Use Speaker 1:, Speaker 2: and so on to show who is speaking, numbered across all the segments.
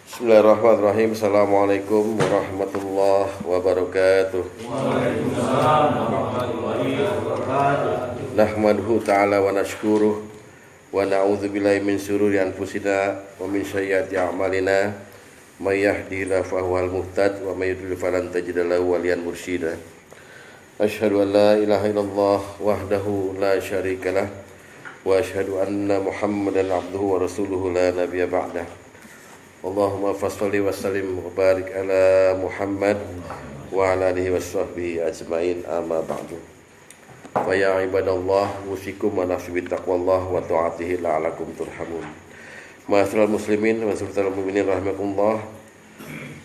Speaker 1: Bismillahirrahmanirrahim. Assalamualaikum warahmatullahi wabarakatuh.
Speaker 2: Waalaikumsalam warahmatullahi wabarakatuh.
Speaker 1: Nahmaduhu ta'ala wa nashkuruh wa na'udzubillahi min syururi anfusina wa min sayyiati a'malina may yahdihillahu fahuwal muhtad wa may yudlil falan tajida lahu waliyan mursyida. Asyhadu an la ilaha illallah wahdahu la syarikalah wa asyhadu anna Muhammadan abduhu wa rasuluhu la nabiyya ba'dah. Allahumma fasholli wa sallim wa barik ala Muhammad wa ala alihi wa sahbihi ajmain, amma ba'du. Wa ya ibadallah, usikum wa nafsi bittaqwallah wa ta'atihi la'alakum turhamun. Ma'asyiral muslimin wa ma'asyiral mu'minin rahimakumullah.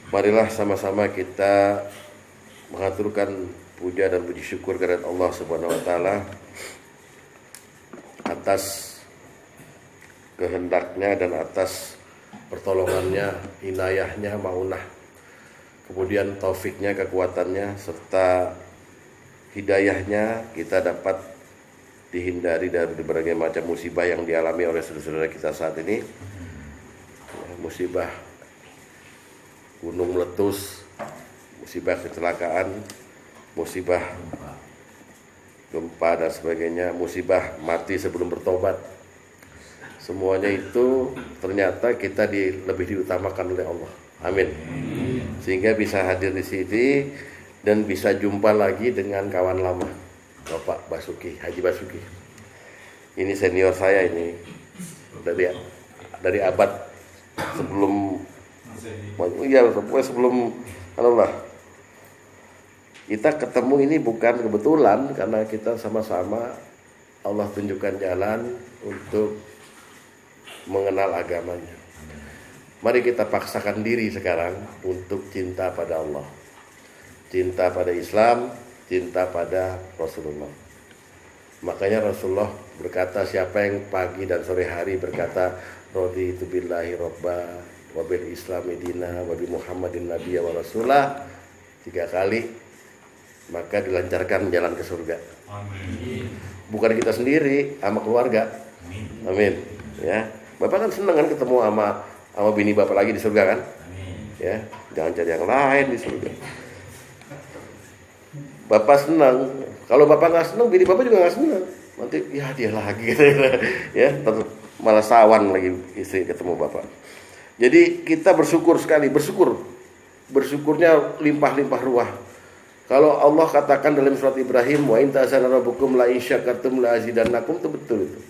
Speaker 1: Marilah sama-sama kita mengaturkan puja dan puji syukur kepada Allah Subhanahu wa taala atas kehendaknya dan atas pertolongannya, inayahnya, maunah, kemudian taufiknya, kekuatannya, serta hidayahnya kita dapat dihindari dari berbagai macam musibah yang dialami oleh saudara-saudara kita saat ini. Musibah gunung meletus, musibah kecelakaan, musibah gempa dan sebagainya, musibah mati sebelum bertobat. Semuanya itu ternyata kita lebih diutamakan oleh Allah. Amin. Sehingga bisa hadir di sini dan bisa jumpa lagi dengan kawan lama, Bapak Basuki, Haji Basuki. Ini senior saya ini dari abad sebelum, ya pokoknya sebelum Allah. Kita ketemu ini bukan kebetulan, karena kita sama-sama Allah tunjukkan jalan untuk mengenal agamanya. Mari kita paksakan diri sekarang untuk cinta pada Allah, cinta pada Islam, cinta pada Rasulullah. Makanya Rasulullah berkata, siapa yang pagi dan sore hari berkata raditu billahi robba wa bil islami dina wa bi muhammadin nabiyya wa rasulah 3 kali, maka dilancarkan jalan ke surga. Amin. Bukan kita sendiri, sama keluarga. Amin. Ya. Bapak kan senang kan ketemu sama bini bapak lagi di surga kan? Amin. Ya, jangan cari yang lain di surga. Bapak senang. Kalau bapak nggak senang, bini bapak juga nggak senang. Nanti ya dia lagi gitu ya, malah sawan lagi istri ketemu bapak. Jadi kita bersyukur sekali, bersyukurnya limpah-limpah ruah. Kalau Allah katakan dalam surat Ibrahim, wa in ta'azana rabbukum la in syakartum la azidannakum, itu betul itu.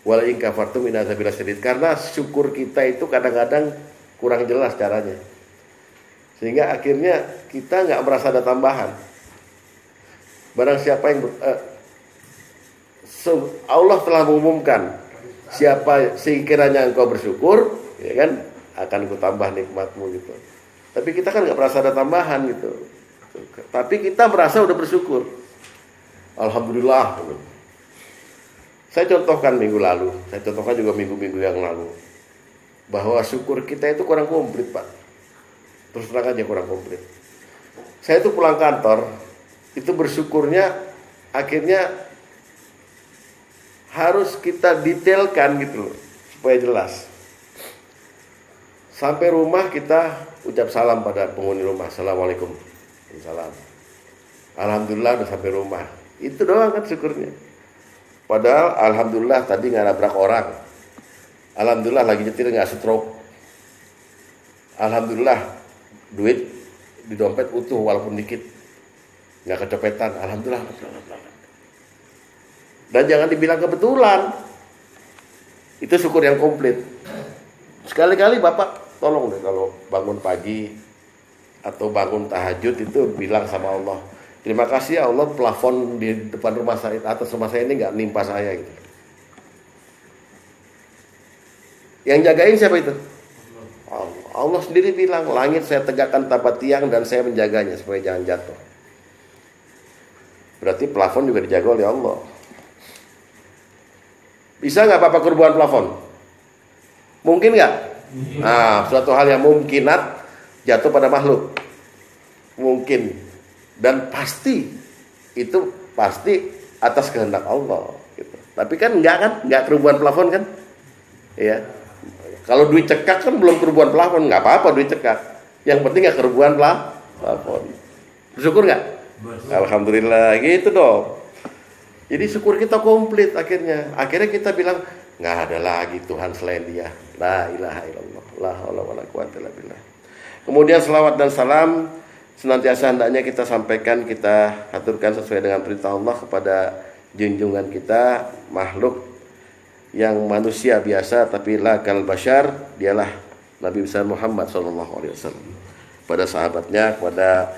Speaker 1: Wala in kafartum inna adzabi lasyadid. Karena syukur kita itu kadang-kadang kurang jelas caranya, sehingga akhirnya kita nggak merasa ada tambahan. Barang siapa yang Allah telah mengumumkan, siapa sekiranya engkau bersyukur, ya kan, akan kutambah nikmatmu gitu. Tapi kita kan nggak merasa ada tambahan gitu. Tapi kita merasa udah bersyukur. Alhamdulillah. Saya contohkan minggu lalu, saya contohkan juga minggu-minggu yang lalu, bahwa syukur kita itu kurang komplit, Pak. Terus terang aja kurang komplit. Saya itu pulang kantor, itu bersyukurnya akhirnya harus kita detailkan gitu loh, supaya jelas. Sampai rumah kita ucap salam pada penghuni rumah, Assalamualaikum. Salam. Alhamdulillah udah sampai rumah. Itu doang kan syukurnya. Padahal alhamdulillah tadi nggak nabrak orang. Alhamdulillah lagi nyetir nggak stroke. Alhamdulillah duit di dompet utuh walaupun dikit, nggak kecopetan. Alhamdulillah. Dan jangan dibilang kebetulan. Itu syukur yang komplit. Sekali-kali Bapak tolong deh kalau bangun pagi atau bangun tahajud itu bilang sama Allah, terima kasih ya Allah, plafon di depan rumah saya, atas rumah saya ini nggak nimpa saya gitu. Yang jagain siapa itu? Allah sendiri bilang, langit saya tegakkan tanpa tiang dan saya menjaganya supaya jangan jatuh. Berarti plafon juga dijaga oleh Allah. Bisa nggak Bapak kurban plafon? Mungkin nggak? Nah, suatu hal yang mungkinat jatuh pada makhluk. Mungkin. Dan pasti itu pasti atas kehendak Allah gitu. Tapi kan enggak kerubuhan plafon kan? Ya. Kalau duit cekak kan belum kerubuhan plafon, nggak apa-apa duit cekak. Yang penting nggak kerubuhan plafon. Bersyukur nggak? Alhamdulillah, gitu dong. Jadi syukur kita komplit akhirnya. Akhirnya kita bilang nggak ada lagi Tuhan selain Dia. La ilaha illallah, la haula wala quwata illa billah. Kemudian selawat dan salam senantiasa hendaknya kita sampaikan, kita aturkan sesuai dengan perintah Allah kepada junjungan kita, makhluk yang manusia biasa tapi la kal bashar, dialah Nabi besar Muhammad SAW, pada sahabatnya, kepada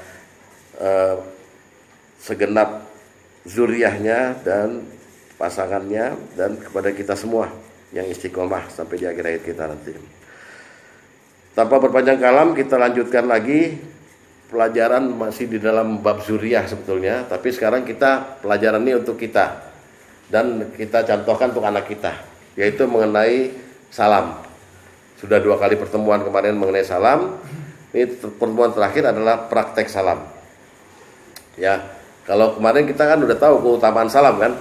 Speaker 1: segenap zuriyahnya dan pasangannya, dan kepada kita semua yang istiqomah sampai di akhir hayat kita nanti. Tanpa berpanjang kalam, kita lanjutkan lagi pelajaran masih di dalam bab zuriyah sebetulnya, tapi sekarang kita pelajaran ini untuk kita dan kita contohkan untuk anak kita, yaitu mengenai salam. Sudah 2 kali pertemuan kemarin mengenai salam. Ini pertemuan terakhir adalah praktek salam. Ya, kalau kemarin kita kan udah tahu keutamaan salam kan,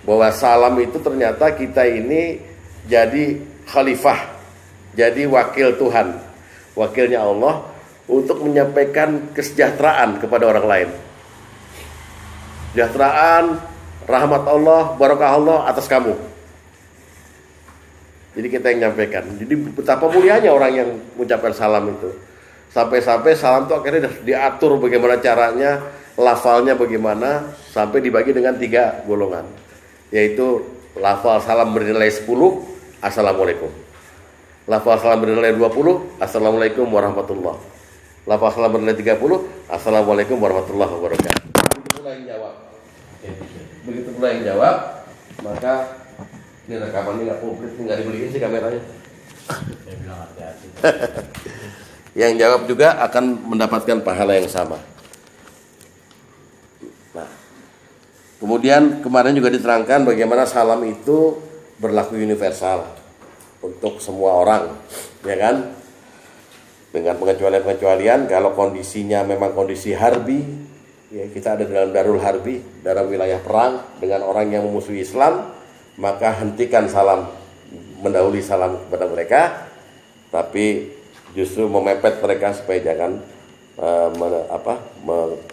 Speaker 1: bahwa salam itu ternyata kita ini jadi khalifah, jadi wakil Tuhan, wakilnya Allah untuk menyampaikan kesejahteraan kepada orang lain. Kesejahteraan, rahmat Allah, barakah Allah atas kamu. Jadi kita yang nyampaikan. Jadi betapa mulianya orang yang mengucapkan salam itu. Sampai-sampai salam itu akhirnya diatur bagaimana caranya, lafalnya bagaimana, sampai dibagi dengan 3 golongan. Yaitu lafal salam bernilai 10, Assalamualaikum. Lafal salam bernilai 20, Assalamualaikum warahmatullah. Lafal salam bernilai 30, Assalamualaikum warahmatullahi wabarakatuh. Begitu pula yang jawab. Begitu pula yang jawab, maka ini rekaman ini nggak komplit, nggak dibeliin sih kameranya.
Speaker 2: Saya bilang hati-hati.
Speaker 1: Yang jawab juga akan mendapatkan pahala yang sama. Nah, kemudian kemarin juga diterangkan bagaimana salam itu berlaku universal untuk semua orang, ya kan? Dengan pengecualian-pengecualian, kalau kondisinya memang kondisi harbi, ya kita ada dalam darul harbi, dalam wilayah perang dengan orang yang memusuhi Islam, maka hentikan salam, mendahului salam kepada mereka, tapi justru memepet mereka supaya jangan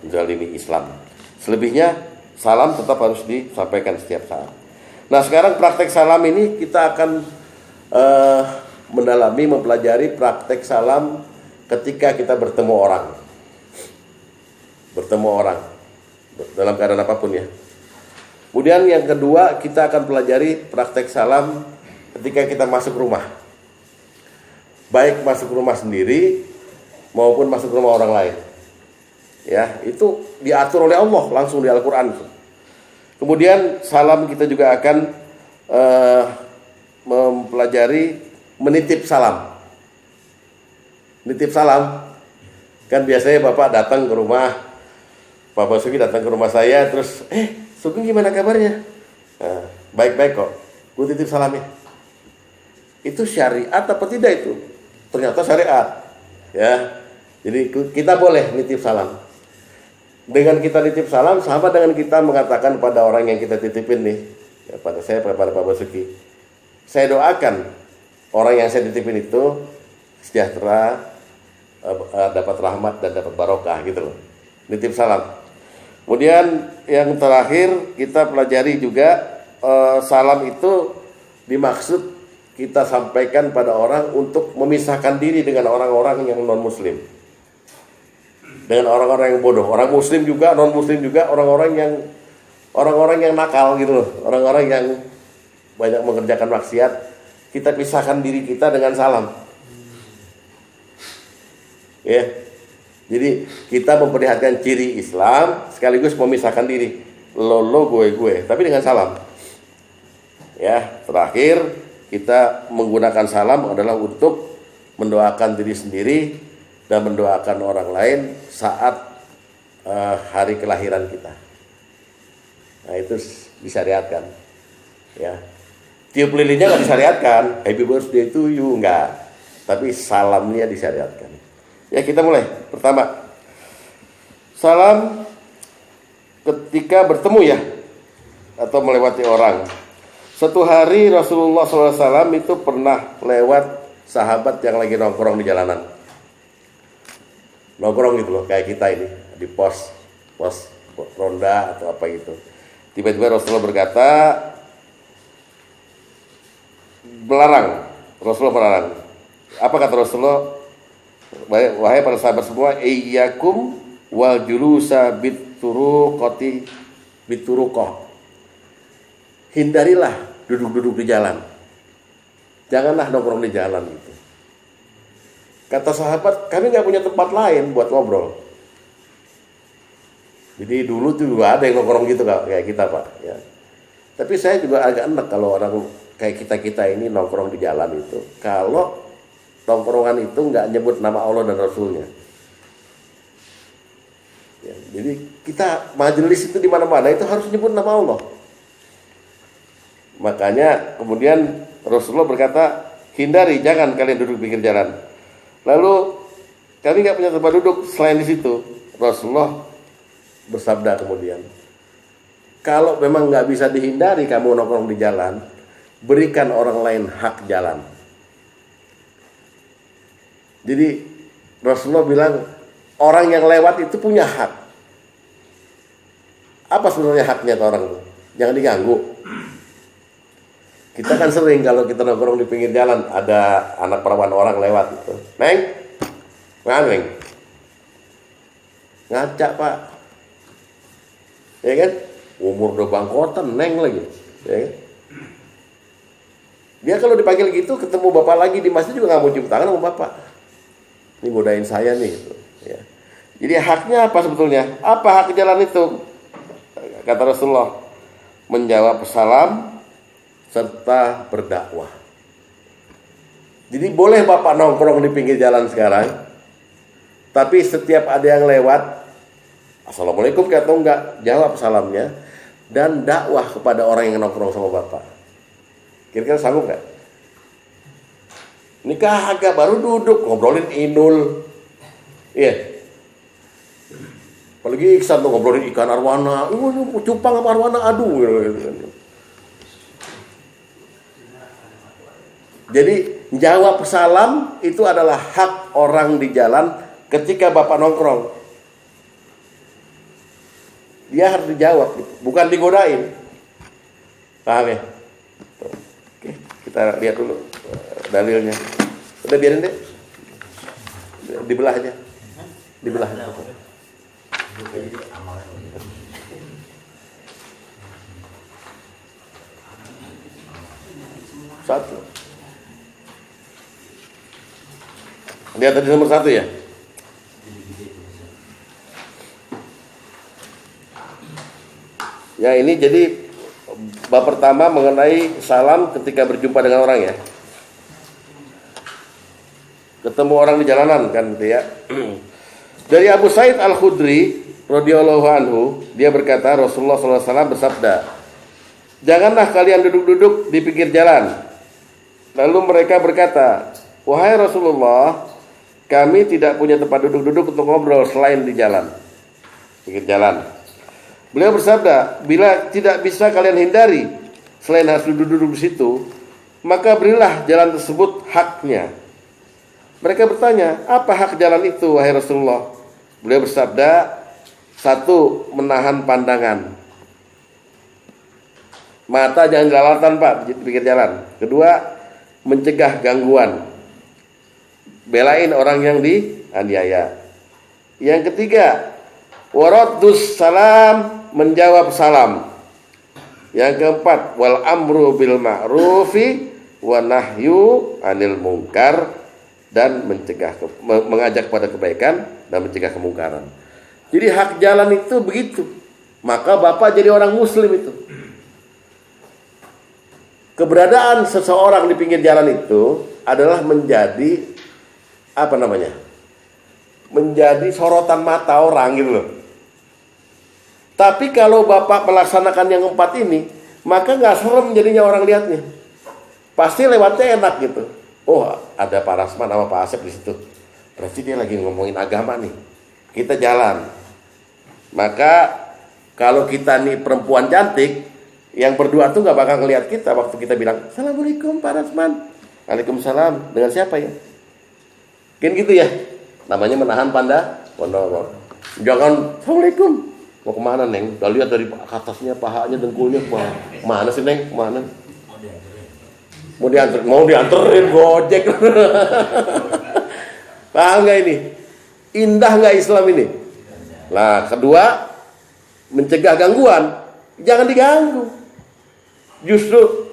Speaker 1: menzalimi Islam. Selebihnya salam tetap harus disampaikan setiap saat. Nah, sekarang praktek salam ini kita akan mendalami, mempelajari praktek salam ketika kita bertemu orang. Bertemu orang dalam keadaan apapun ya. Kemudian yang kedua, kita akan pelajari praktek salam ketika kita masuk rumah. Baik masuk rumah sendiri maupun masuk rumah orang lain. Ya, itu diatur oleh Allah langsung di Al-Qur'an. Kemudian salam kita juga akan mempelajari menitip salam. Nitip salam. Kan biasanya Bapak datang ke rumah, Pak Basuki datang ke rumah saya, terus Sugeng gimana kabarnya? Baik-baik kok. Gue titip salamnya. Itu syariat apa tidak itu? Ternyata syariat. Ya. Jadi kita boleh nitip salam. Dengan kita nitip salam sama dengan kita mengatakan pada orang yang kita titipin nih, ya, pada saya, pada Pak Basuki, saya doakan orang yang saya titipin itu sejahtera, dapat rahmat dan dapat barokah gitu loh. Nitip salam. Kemudian yang terakhir kita pelajari juga salam itu dimaksud kita sampaikan pada orang untuk memisahkan diri dengan orang-orang yang non-muslim, dengan orang-orang yang bodoh, orang muslim juga, non-muslim juga, orang-orang yang nakal gitu loh, orang-orang yang banyak mengerjakan maksiat, kita pisahkan diri kita dengan salam. Ya. Jadi kita memperlihatkan ciri Islam sekaligus memisahkan diri, lo gue, tapi dengan salam. Ya, terakhir kita menggunakan salam adalah untuk mendoakan diri sendiri dan mendoakan orang lain saat hari kelahiran kita. Nah, itu disyariatkan. Ya, tiup lilinnya nggak disyariatkan, happy birthday to you nggak, tapi salamnya disyariatkan. Ya, kita mulai. Pertama, salam ketika bertemu ya, atau melewati orang. Suatu hari Rasulullah SAW itu pernah lewat sahabat yang lagi nongkrong di jalanan. Nongkrong gitu loh, kayak kita ini di pos ronda atau apa gitu. Tiba-tiba Rasulullah berkata, Rasulullah melarang. Apa kata Rasulullah? Wahai para sahabat semua, iyyakum wal julusa bituruqah. Hindarilah duduk-duduk di jalan. Janganlah nongkrong di jalan gitu. Kata sahabat, kami nggak punya tempat lain buat ngobrol. Jadi dulu tuh juga ada yang nongkrong gitu kayak kita Pak. Ya. Tapi saya juga agak enak kalau orang kayak kita ini nongkrong di jalan itu. Kalau nongkrongan itu nggak nyebut nama Allah dan Rasulnya. Ya, jadi kita majelis itu di mana-mana itu harus nyebut nama Allah. Makanya kemudian Rasulullah berkata, hindari, jangan kalian duduk di pinggir jalan. Lalu kami nggak punya tempat duduk selain di situ. Rasulullah bersabda kemudian, kalau memang nggak bisa dihindari kamu nongkrong di jalan, berikan orang lain hak jalan. Jadi Rasulullah bilang orang yang lewat itu punya hak. Apa sebenarnya haknya ke orang itu? Jangan diganggu. Kita kan sering kalau kita nongkrong di pinggir jalan ada anak perawan orang lewat gitu. Neng, mana neng? Ngaca Pak. Ya kan? Umur udah bangkotan, neng lagi. Ya kan? Dia kalau dipanggil gitu ketemu bapak lagi di masjid juga nggak mau cium tangan sama bapak. Ini godain saya nih gitu. Ya. Jadi haknya apa sebetulnya? Apa hak jalan itu? Kata Rasulullah, menjawab salam serta berdakwah. Jadi boleh bapak nongkrong di pinggir jalan sekarang, tapi setiap ada yang lewat, assalamualaikum atau enggak, jawab salamnya dan dakwah kepada orang yang nongkrong sama bapak. Kira-kira sanggup nggak? Nikah agak baru duduk ngobrolin inul, iya. Apalagi Iksan tuh ngobrolin ikan arwana, cupang sama arwana, aduh gitu. Jadi jawab salam itu adalah hak orang di jalan ketika bapak nongkrong. Dia harus dijawab, bukan digodain. Paham ya? Oke, kita lihat dulu dalilnya. Udah biarin deh, dibelah aja, dibelah. Satu. Lihat tadi nomor 1 ya. Ya ini jadi bab pertama mengenai salam ketika berjumpa dengan orang ya. Ketemu orang di jalanan kan gitu ya. Dari Abu Sa'id Al-Khudri radhiyallahu anhu, dia berkata Rasulullah SAW bersabda, janganlah kalian duduk-duduk di pinggir jalan. Lalu mereka berkata, wahai Rasulullah, kami tidak punya tempat duduk-duduk untuk ngobrol selain di jalan, pinggir jalan. Beliau bersabda, bila tidak bisa kalian hindari selain harus duduk-duduk di situ, maka berilah jalan tersebut haknya. Mereka bertanya, apa hak jalan itu wahai Rasulullah? Beliau bersabda, 1, menahan pandangan. Mata jangan jelalatan Pak di pinggir jalan. 2, mencegah gangguan. Belain orang yang dianiaya. Yang 3, waraddus salam, menjawab salam. Yang 4, wal amru bil ma'rufi wa nahyu anil munkar, dan mengajak pada kebaikan dan mencegah kemungkaran. Jadi hak jalan itu begitu. Maka bapak jadi orang muslim itu. Keberadaan seseorang di pinggir jalan itu adalah menjadi menjadi sorotan mata orang gitu loh. Tapi kalau bapak melaksanakan yang 4 ini, maka nggak serem jadinya orang lihatnya. Pasti lewatnya enak gitu. Oh, ada Pak Rasman sama Pak Asep di situ. Berarti dia lagi ngomongin agama nih. Kita jalan. Maka kalau kita nih perempuan cantik, yang berdua tuh nggak bakal ngelihat kita waktu kita bilang Assalamualaikum Pak Rasman. Waalaikumsalam. Dengan siapa ya? Kan gitu ya. Namanya menahan Pandhawa. Jangan Assalamualaikum. Mau kemana Neng? Udah lihat dari atasnya, pahanya, dengkulnya, mana sih Neng? Kemana? Mau dianterin Gojek. Paham nggak ini? Indah nggak Islam ini? Nah, kedua, mencegah gangguan. Jangan diganggu. Justru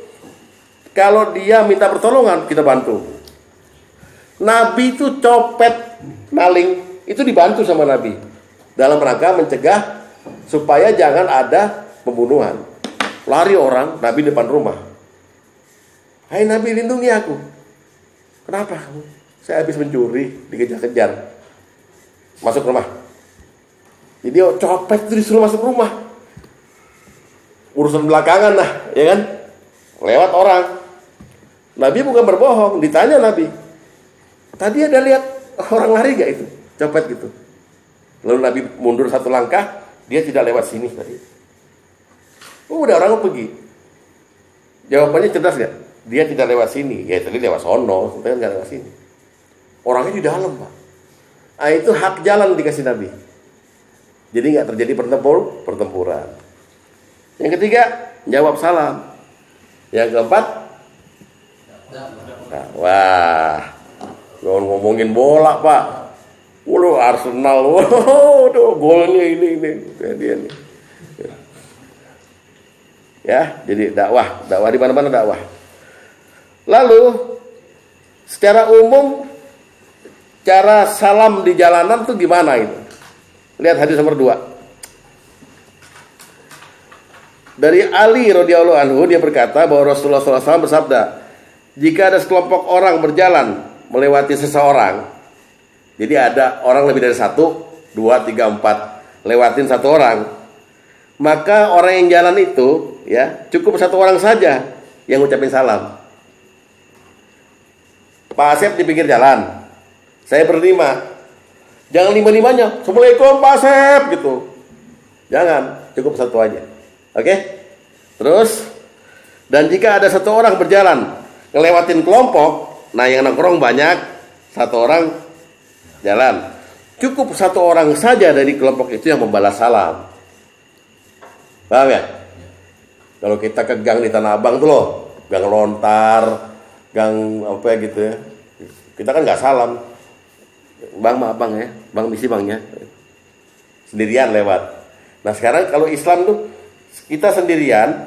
Speaker 1: kalau dia minta pertolongan, kita bantu. Nabi itu copet, maling, itu dibantu sama Nabi dalam rangka mencegah supaya jangan ada pembunuhan. Lari orang, Nabi depan rumah. Hai Nabi, lindungi aku. Kenapa? Saya habis mencuri, dikejar-kejar. Masuk rumah. Jadi copet itu disuruh masuk rumah. Urusan belakangan lah, ya kan? Lewat orang. Nabi bukan berbohong, ditanya Nabi. Tadi ada lihat orang lari gak itu? Copet gitu. Lalu Nabi mundur satu langkah, dia tidak lewat sini tadi. Udah orang pergi. Jawabannya cerdas gak? Dia tidak lewat sini. Ya tadi lewat sono, tapi kan gak lewat sini. Orangnya di dalam, Pak. Nah, itu hak jalan dikasih Nabi. Jadi gak terjadi pertempuran. Yang ketiga, jawab salam. Yang keempat, wah, ngomongin bola Pak. Waduh, Arsenal, waduh, golnya ini dia nih. Ya, jadi dakwah di mana-mana dakwah. Lalu secara umum cara salam di jalanan tuh gimana itu? Lihat hadis nomor 2. Dari Ali radhiyallahu anhu, dia berkata bahwa Rasulullah SAW bersabda, jika ada sekelompok orang berjalan melewati seseorang, jadi ada orang lebih dari 1, 2, 3, 4 lewatin satu orang, maka orang yang jalan itu ya cukup satu orang saja yang ngucapin salam. Pak Asep di pinggir jalan, saya berlima, jangan lima-limanya Assalamualaikum Pak Asep gitu, jangan, cukup satu aja. Oke? Terus, dan jika ada satu orang berjalan ngelewatin kelompok, nah yang nongkrong banyak, satu orang jalan, cukup satu orang saja dari kelompok itu yang membalas salam. Paham ya? Kalau kita ke gang di Tanah Abang tuh loh, gang lontar, gang apa ya gitu ya, kita kan nggak salam, bang maaf bang ya, bang misi bang ya, sendirian lewat. Nah sekarang kalau Islam tuh kita sendirian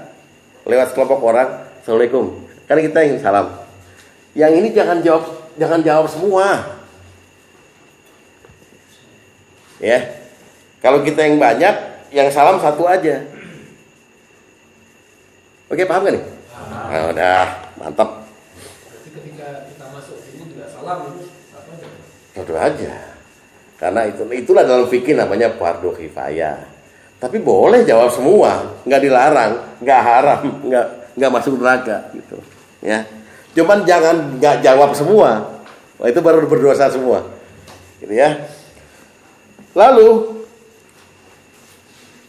Speaker 1: lewat kelompok orang, Assalamualaikum, karena kita yang salam. Yang ini jangan jawab semua. Ya, kalau kita yang banyak, yang salam satu aja. Oke, paham gak nih? Nah, udah, mantap.
Speaker 3: Jadi ketika kita masuk ini juga salam itu apa aja?
Speaker 1: Satu aja. Karena itulah dalam fikih namanya fardu kifayah. Tapi boleh jawab semua, nggak dilarang, nggak haram, nggak masuk neraka gitu. Ya, cuman jangan nggak jawab semua. Wah, itu baru berdosa semua. Gitu ya. Lalu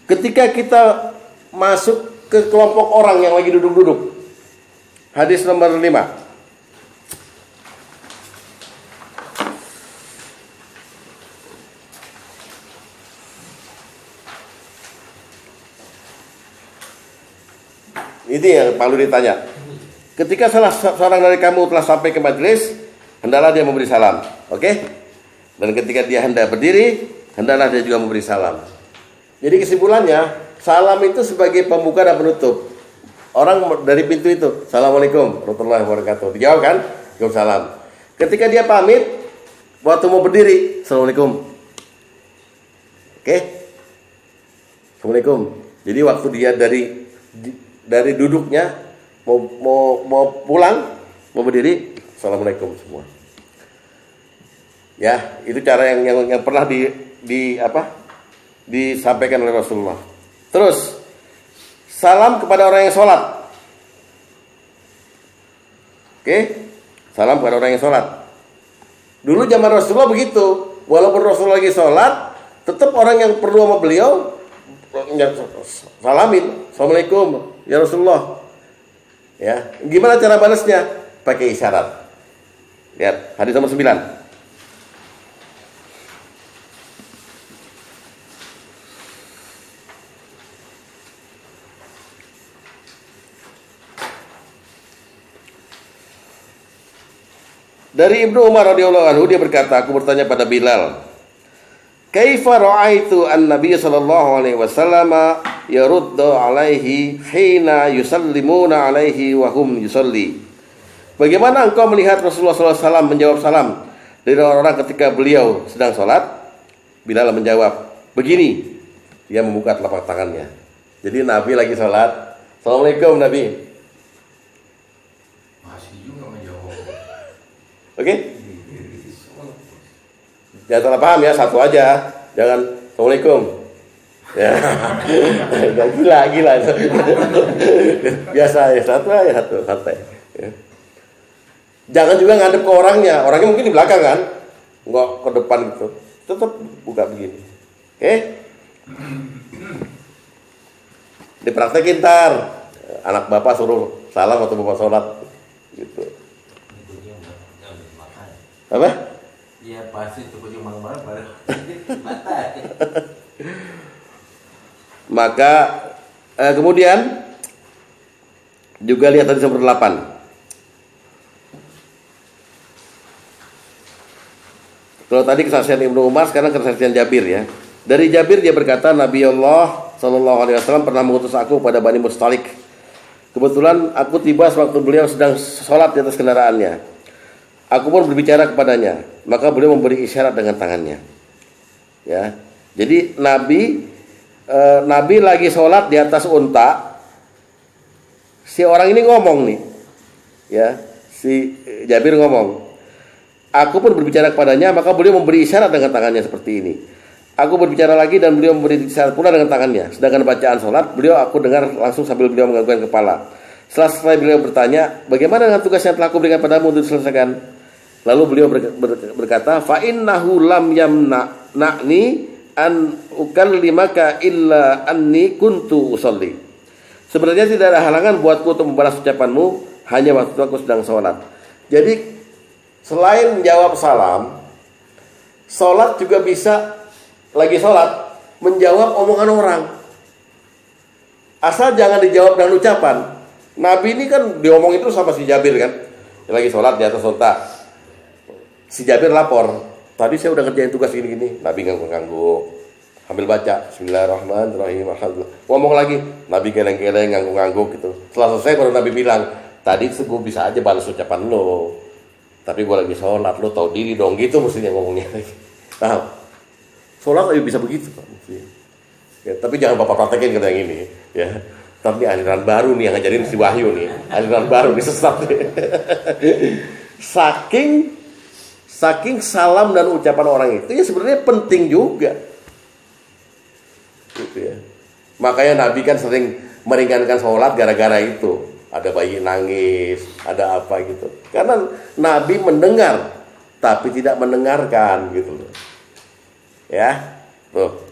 Speaker 1: ketika kita masuk ke kelompok orang yang lagi duduk-duduk, hadis nomor 5. Ini yang perlu ditanya. Ketika salah seorang dari kamu telah sampai ke majelis, hendaklah dia memberi salam. Oke? Dan ketika dia hendak berdiri, hendaklah dia juga memberi salam. Jadi kesimpulannya, salam itu sebagai pembuka dan penutup. Orang dari pintu itu, Assalamualaikum warahmatullahi wabarakatuh. Dijawab kan? Waalaikumsalam. Ketika dia pamit, waktu mau berdiri, Assalamualaikum. Oke? Assalamualaikum. Jadi waktu dia dari duduknya mau pulang, mau berdiri, Assalamualaikum semua. Ya, itu cara yang pernah disampaikan oleh Rasulullah. Terus salam kepada orang yang sholat. Oke? Salam kepada orang yang sholat. Dulu zaman Rasulullah begitu. Walaupun Rasulullah lagi sholat, tetap orang yang perlu sama beliau salamin, Assalamualaikum ya Rasulullah. Ya, gimana cara balasnya? Pakai isyarat. Lihat, hadis nomor 9. Dari Ibnu Umar radhiyallahu anhu, dia berkata, aku bertanya pada Bilal, kaifa ra'aitu an-nabiy sallallahu alaihi wasallam yaruddu alaihi hina yusallimuna alaihi wa hum yusalli. Bagaimana engkau melihat Rasulullah SAW menjawab salam dari orang-orang ketika beliau sedang sholat? Bilal menjawab, begini. Dia membuka telapak tangannya. Jadi Nabi lagi sholat, Assalamualaikum Nabi.
Speaker 2: Masih juga menjawab.
Speaker 1: Oke? Jangan salah paham ya, satu aja. Jangan Assalamualaikum. Ya. gila. Biasa ya, satu aja, satu santai. Ya. Jangan juga ngadep ke orangnya. Orangnya mungkin di belakang kan? Enggak ke depan gitu. Tetap buka begini. Oke? Dipraktekin ntar. Anak bapak suruh salam atau bapak sholat gitu. Apa?
Speaker 2: Iya pasti itu kunjung malam-malam baru mata.
Speaker 1: Maka kemudian juga lihat tadi nomor 8. Kalau tadi kesaksian Ibnu Umar, sekarang kesaksian Jabir ya. Dari Jabir dia berkata, Nabi Allah Shallallahu Alaihi Wasallam pernah mengutus aku pada Bani Mustalik. Kebetulan aku tiba sewaktu beliau sedang sholat di atas kendaraannya. Aku pun berbicara kepadanya, maka beliau memberi isyarat dengan tangannya. Ya, jadi Nabi lagi sholat di atas unta. Si orang ini ngomong nih, ya, si Jabir ngomong. Aku pun berbicara kepadanya, maka beliau memberi isyarat dengan tangannya seperti ini. Aku berbicara lagi dan beliau memberi isyarat pula dengan tangannya. Sedangkan bacaan sholat, aku dengar langsung sambil beliau menganggukkan kepala. Setelah beliau bertanya, bagaimana dengan tugas yang telah aku berikan padamu untuk diselesaikan? Lalu beliau berkata, fa innahu lam yamna'ni an ukallimaka illa anni kuntu usolli. Sebenarnya tidak ada halangan buatku untuk membalas ucapanmu hanya waktu aku sedang sholat. Jadi selain menjawab salam, sholat juga bisa lagi sholat menjawab omongan orang. Asal jangan dijawab dengan ucapan. Nabi ini kan diomong itu sama si Jabir kan, lagi sholat di atas unta. Si Jabir lapor, tadi saya udah ngerjain tugas gini-gini. Nabi ngangguk-ngangguk, sambil baca Bismillahirrahmanirrahim. Ngomong lagi, Nabi geleng-geleng, ngangguk-ngangguk gitu. Setelah selesai baru Nabi bilang, tadi gue bisa aja balas ucapan lo, tapi gue lagi sholat, lo tahu diri dong, gitu mestinya ngomongnya. Nah, sholat bisa begitu Pak. Ya, tapi jangan bapak praktekin kata yang ini, ya. Tapi aliran baru nih yang ngajarin si Wahyu nih, aliran baru nih sesat nih. Saking salam dan ucapan orang itu ya sebenarnya penting juga, gitu ya. Makanya Nabi kan sering meringankan sholat gara-gara itu. Ada bayi nangis, ada apa gitu. Karena Nabi mendengar, tapi tidak mendengarkan gitu loh. Ya, tuh.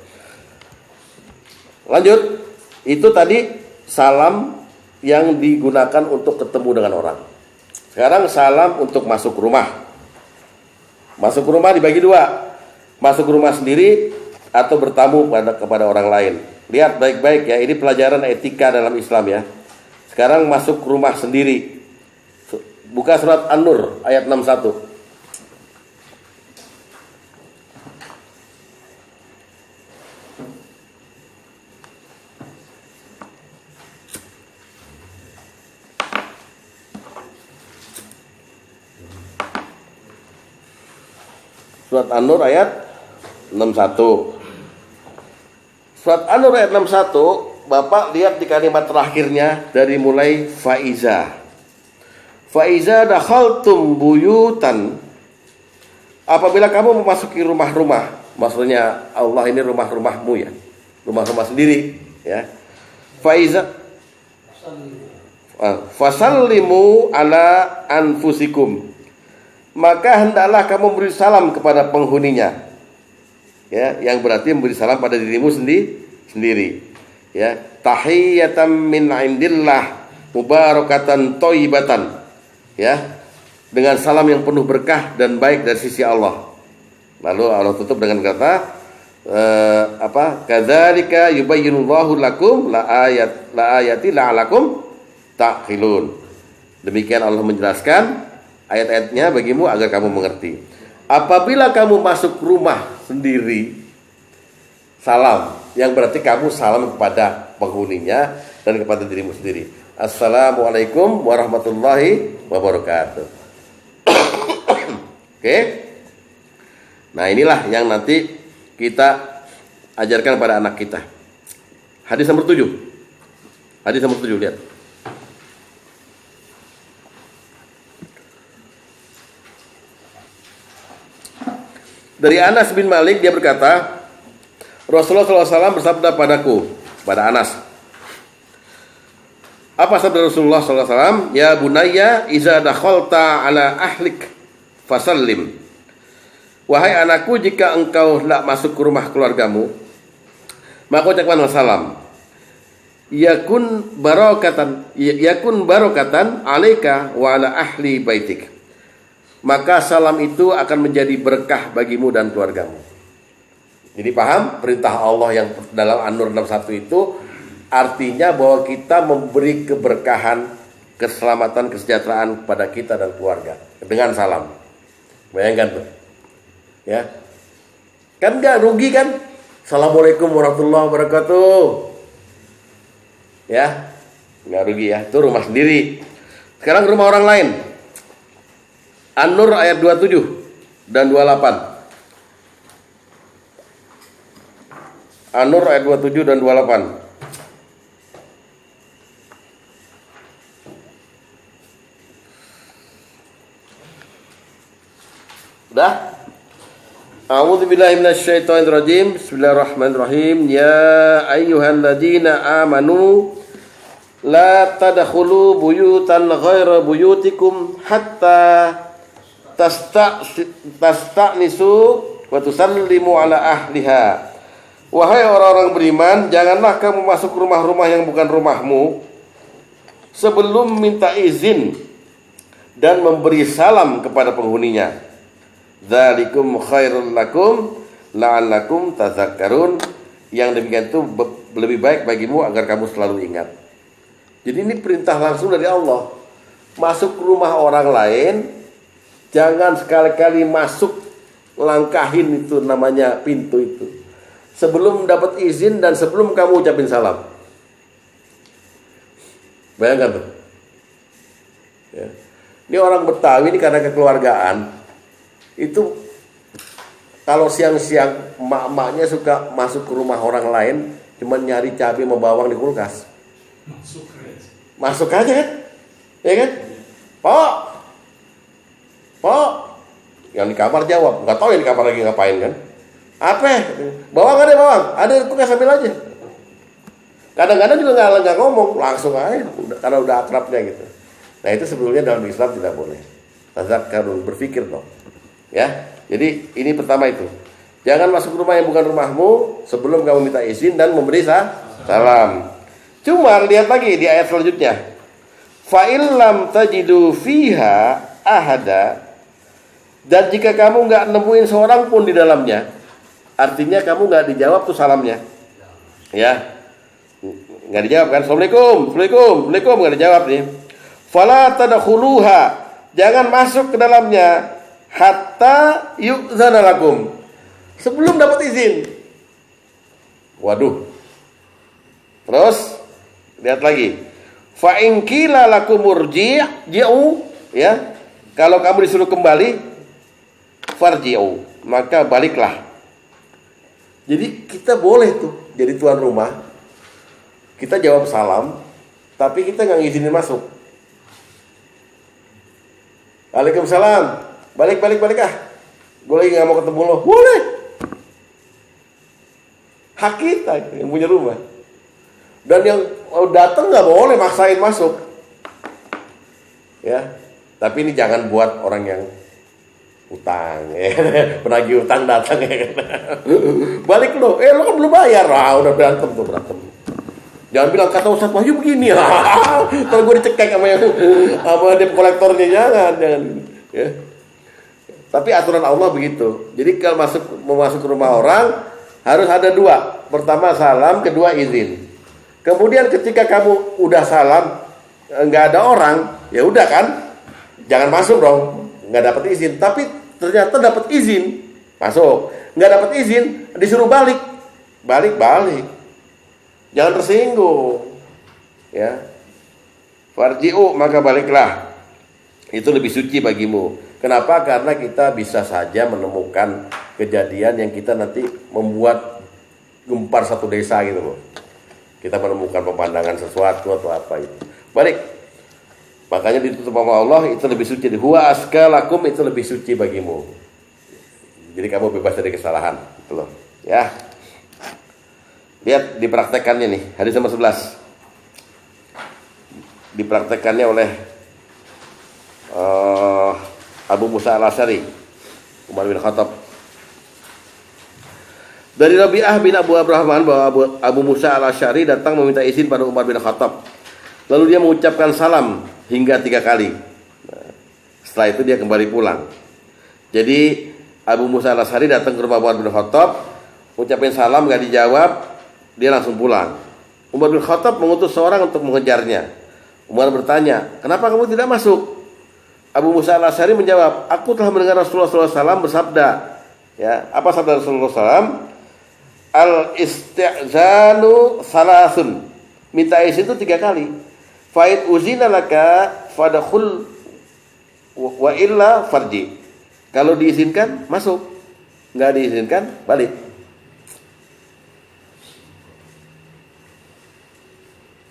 Speaker 1: Lanjut, itu tadi salam yang digunakan untuk ketemu dengan orang. Sekarang salam untuk masuk rumah. Masuk rumah dibagi dua, masuk rumah sendiri atau bertamu kepada orang lain. Lihat baik-baik ya, ini pelajaran etika dalam Islam ya. Sekarang masuk rumah sendiri. Buka surat An-Nur ayat 61. Surat An-Nur ayat 61. Surat An-Nur ayat 61, Bapak lihat di kalimat terakhirnya dari mulai faiza. Faiza dakhaltum buyutan. Apabila kamu memasuki rumah-rumah, maksudnya Allah ini rumah-rumahmu ya. Rumah-rumah sendiri ya. Faiza fasallimu ala anfusikum. Maka hendaklah kamu beri salam kepada penghuninya. Ya, yang berarti memberi salam pada dirimu sendiri. Ya, tahiyatan min indillah mubarakatan thayyibatan. Ya. dengan salam yang penuh berkah dan baik dari sisi Allah. Lalu Allah tutup dengan kata kadzalika yubayyinullahu lakum la ayati la'alakum ta'qilun. Demikian Allah menjelaskan ayat-ayatnya bagimu agar kamu mengerti. Apabila kamu masuk rumah sendiri, salam, yang berarti kamu salam kepada penghuninya dan kepada dirimu sendiri. Assalamualaikum warahmatullahi wabarakatuh. Oke. Nah, inilah yang nanti kita ajarkan pada anak kita. Hadis nomor 7. Hadis nomor 7, lihat. Dari Anas bin Malik, dia berkata, Rasulullah SAW bersabda padaku, pada Anas. Apa sabda Rasulullah SAW? Ya bunayya, iza dakhalta ala ahlik fasallim. Wahai anakku, jika engkau hendak masuk ke rumah keluargamu, maka ucapkanlah salam. Yakun barakatan alaika wa ala ahli baitik. Maka salam itu akan menjadi berkah bagimu dan keluargamu. Jadi paham perintah Allah yang dalam An-Nur 61 itu artinya bahwa kita memberi keberkahan, keselamatan, kesejahteraan kepada kita dan keluarga dengan salam. Bayangkan tuh. Ya. Kan enggak rugi kan? Assalamualaikum warahmatullahi wabarakatuh. Ya. Enggak rugi ya. Itu rumah sendiri. Sekarang ke rumah orang lain. An-Nur ayat 27 dan 28. An-Nur ayat 27 dan 28. Udah? A'udzu billahi minasyaitonir rajim. Bismillahirrahmanirrahim. Ya ayyuhalladzina amanu la tadkhulu buyutan ghaira buyutikum hatta tasta'nisu wa tusallimu ala ahliha. Wahai orang-orang beriman, janganlah kamu masuk rumah-rumah yang bukan rumahmu sebelum minta izin dan memberi salam kepada penghuninya. Dzalikum khairul lakum la'allakum tadzakkarun. Yang demikian itu lebih baik bagimu agar kamu selalu ingat. Jadi ini perintah langsung dari Allah. Masuk ke rumah orang lain, jangan sekali-kali masuk langkahin itu namanya pintu itu sebelum dapat izin dan sebelum kamu ucapin salam. Bayangkan tuh. Ya. Ini orang Betawi ini karena kekeluargaan itu kalau siang-siang emak-emaknya suka masuk ke rumah orang lain cuma nyari cabai sama bawang di kulkas. Masuk aja kan? Ya kan? Pak, yang di kamar jawab, nggak tahu yang di kamar lagi ngapain kan? Apa? Bawang ada bawang, ada kulkas ambil aja. Kadang-kadang juga nggak ngomong, langsung aja, karena udah akrabnya gitu. Nah itu sebetulnya dalam Islam tidak boleh. Tazakkarun, berpikir dong. Ya, jadi ini pertama itu. Jangan masuk rumah yang bukan rumahmu sebelum kamu minta izin dan memberi salam. Cuma lihat lagi di ayat selanjutnya. Fa illam tajidu fiha ahada. Dan jika kamu nggak nemuin seorang pun di dalamnya, artinya kamu nggak dijawab tuh salamnya, ya, nggak dijawab kan? Assalamualaikum nggak dijawab nih. Fala tadkhuluha, jangan masuk ke dalamnya hatta yu'zana lakum, sebelum dapat izin. Waduh. Terus lihat lagi. Fa in qila lakum murji'u, ya, kalau kamu disuruh kembali, farji'u, maka baliklah. Jadi kita boleh tuh jadi tuan rumah, kita jawab salam, tapi kita nggak ngizinin masuk. Waalaikumsalam, balik ah, gue lagi nggak mau ketemu lo. Boleh, hak kita yang punya rumah. Dan yang datang nggak boleh maksain masuk, ya. Tapi ini jangan buat orang yang utang, ya. Penagih utang datang, ya. Balik lo kan belum bayar, udah berantem. Jangan bilang kata Ustaz Wahyu begini, kalau gue dicekek sama debt kolektornya, jangan, Ya. Tapi aturan Allah begitu. Jadi kalau mau masuk ke rumah orang harus ada dua. Pertama salam, kedua izin. Kemudian ketika kamu udah salam, nggak ada orang, ya udah kan, jangan masuk dong. Nggak dapat izin. Tapi ternyata dapat izin, masuk. Nggak dapat izin, disuruh balik. Balik. Jangan tersinggung. Ya. Farji'u, maka baliklah. Itu lebih suci bagimu. Kenapa? Karena kita bisa saja menemukan kejadian yang kita nanti membuat gempar satu desa gitu loh. Kita menemukan pemandangan sesuatu atau apa itu. Balik. Makanya ditutup sama Allah, itu lebih suci. Huwa aska lakum, itu lebih suci bagimu. Jadi kamu bebas dari kesalahan, gitu loh. Ya. Lihat dipraktekannya nih, hadis nomor 11. Dipraktekannya oleh Abu Musa al-Asy'ari, Umar bin Khattab. Dari Rabi'ah bin Abu Abdurrahman bahwa Abu Musa al-Asy'ari datang meminta izin pada Umar bin Khattab. Lalu dia mengucapkan salam hingga 3 kali. Setelah itu dia kembali pulang. Jadi Abu Musa al-Asy'ari datang ke rumah Umar bin Khattab, ucapin salam gak dijawab, dia langsung pulang. Umar bin Khattab mengutus seorang untuk mengejarnya. Umar bertanya, kenapa kamu tidak masuk? Abu Musa al-Asy'ari menjawab, aku telah mendengar Rasulullah SAW bersabda. Ya, apa sabda Rasulullah SAW? Al-isti'zanu salasun. Minta izin itu 3 kali. Fa'id uzina laka fadkhul wa illa farji. Kalau diizinkan, masuk. Enggak diizinkan, balik.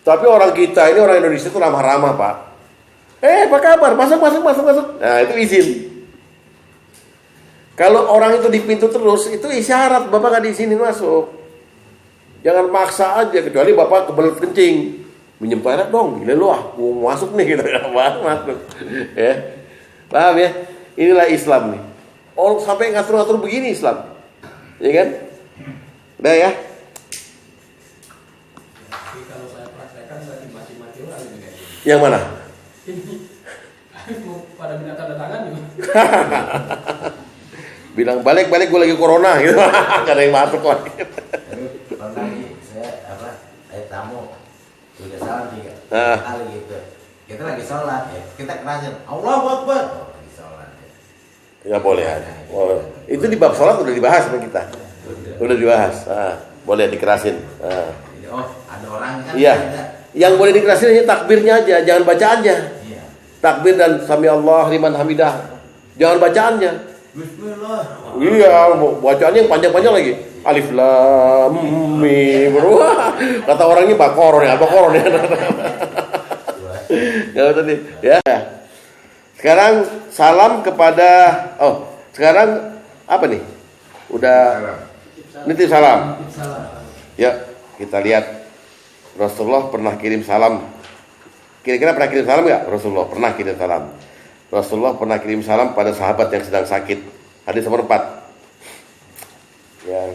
Speaker 1: Tapi orang kita ini, orang Indonesia itu ramah-ramah, Pak. Apa kabar? Masuk. Nah, itu izin. Kalau orang itu di pintu terus, itu isyarat Bapak gak diizinin masuk. Jangan maksa aja, kecuali Bapak kebelet kencing. Minjem toilet dong, gila lu mau masuk nih gitu. Masuk. Ya. Paham ya? Inilah Islam nih. Orang sampai ngatur-ngatur begini Islam. Ya kan? Udah ya?
Speaker 3: Tapi kalau saya praktekkan, saya dimaki-maki orang ini.
Speaker 1: Yang mana?
Speaker 3: Ini pada minta tanda tangan juga.
Speaker 1: Bilang balik gue lagi corona gitu. Gak ada yang masuk lagi.
Speaker 2: Pernah nih, saya ada tamu udah salam 3
Speaker 1: Ah.
Speaker 2: kali gitu. Kita lagi sholat ya, kita kerasin Allahu Akbar. Lagi sholat ya.
Speaker 1: Ya boleh. Oh, itu di bab sholat udah dibahas sama kita. Udah dibahas. Boleh dikerasin.
Speaker 2: Jadi, ada orang kan.
Speaker 1: Iya.
Speaker 2: Ada.
Speaker 1: Yang boleh dikerasin hanya takbirnya aja, jangan bacaannya.
Speaker 2: Iya.
Speaker 1: Takbir dan sami Allah liman hamidah. Jangan bacaannya.
Speaker 2: Bismillah.
Speaker 1: Iya, bacaannya yang panjang-panjang lagi. Alif lam mim. Kata orangnya Baqarah ya, Baqarah ya. Ya tadi. Ya. Sekarang salam kepada sekarang apa nih? Udah nitip salam. Ya, kita lihat Rasulullah pernah kirim salam. Kira-kira pernah kirim salam enggak? Rasulullah pernah kirim salam. Rasulullah pernah kirim salam pada sahabat yang sedang sakit. Hadis nomor 4. Ya.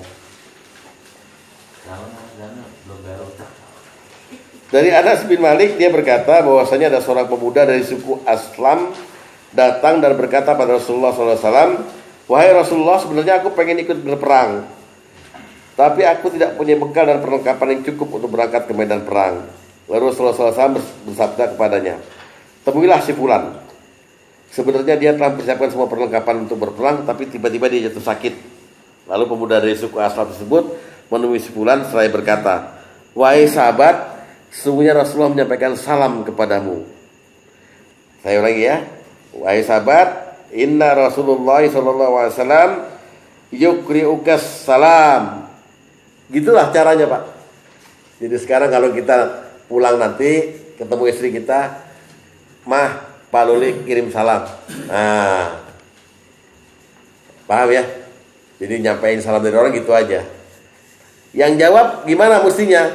Speaker 1: Dari Anas bin Malik, dia berkata bahwasanya ada seorang pemuda dari suku Aslam datang dan berkata pada Rasulullah SAW, wahai Rasulullah, sebenarnya aku pengen ikut berperang, tapi aku tidak punya bekal dan perlengkapan yang cukup untuk berangkat ke medan perang. Lalu Rasulullah SAW bersabda kepadanya, temuilah si fulan. Sebenarnya dia telah mempersiapkan semua perlengkapan untuk berperang, tapi tiba-tiba dia jatuh sakit. Lalu pemuda dari suku Aslam tersebut menemui si fulan seraya berkata, wahai sahabat, sesungguhnya Rasulullah menyampaikan salam kepadamu. Saya ulangi ya. Wahai sahabat, inna Rasulullah SAW yukri'ukas salam. Gitulah caranya, Pak. Jadi sekarang kalau kita pulang nanti ketemu istri kita, Mah, Pak Luli kirim salam. Nah, paham ya? Jadi nyampein salam dari orang gitu aja. Yang jawab gimana mestinya?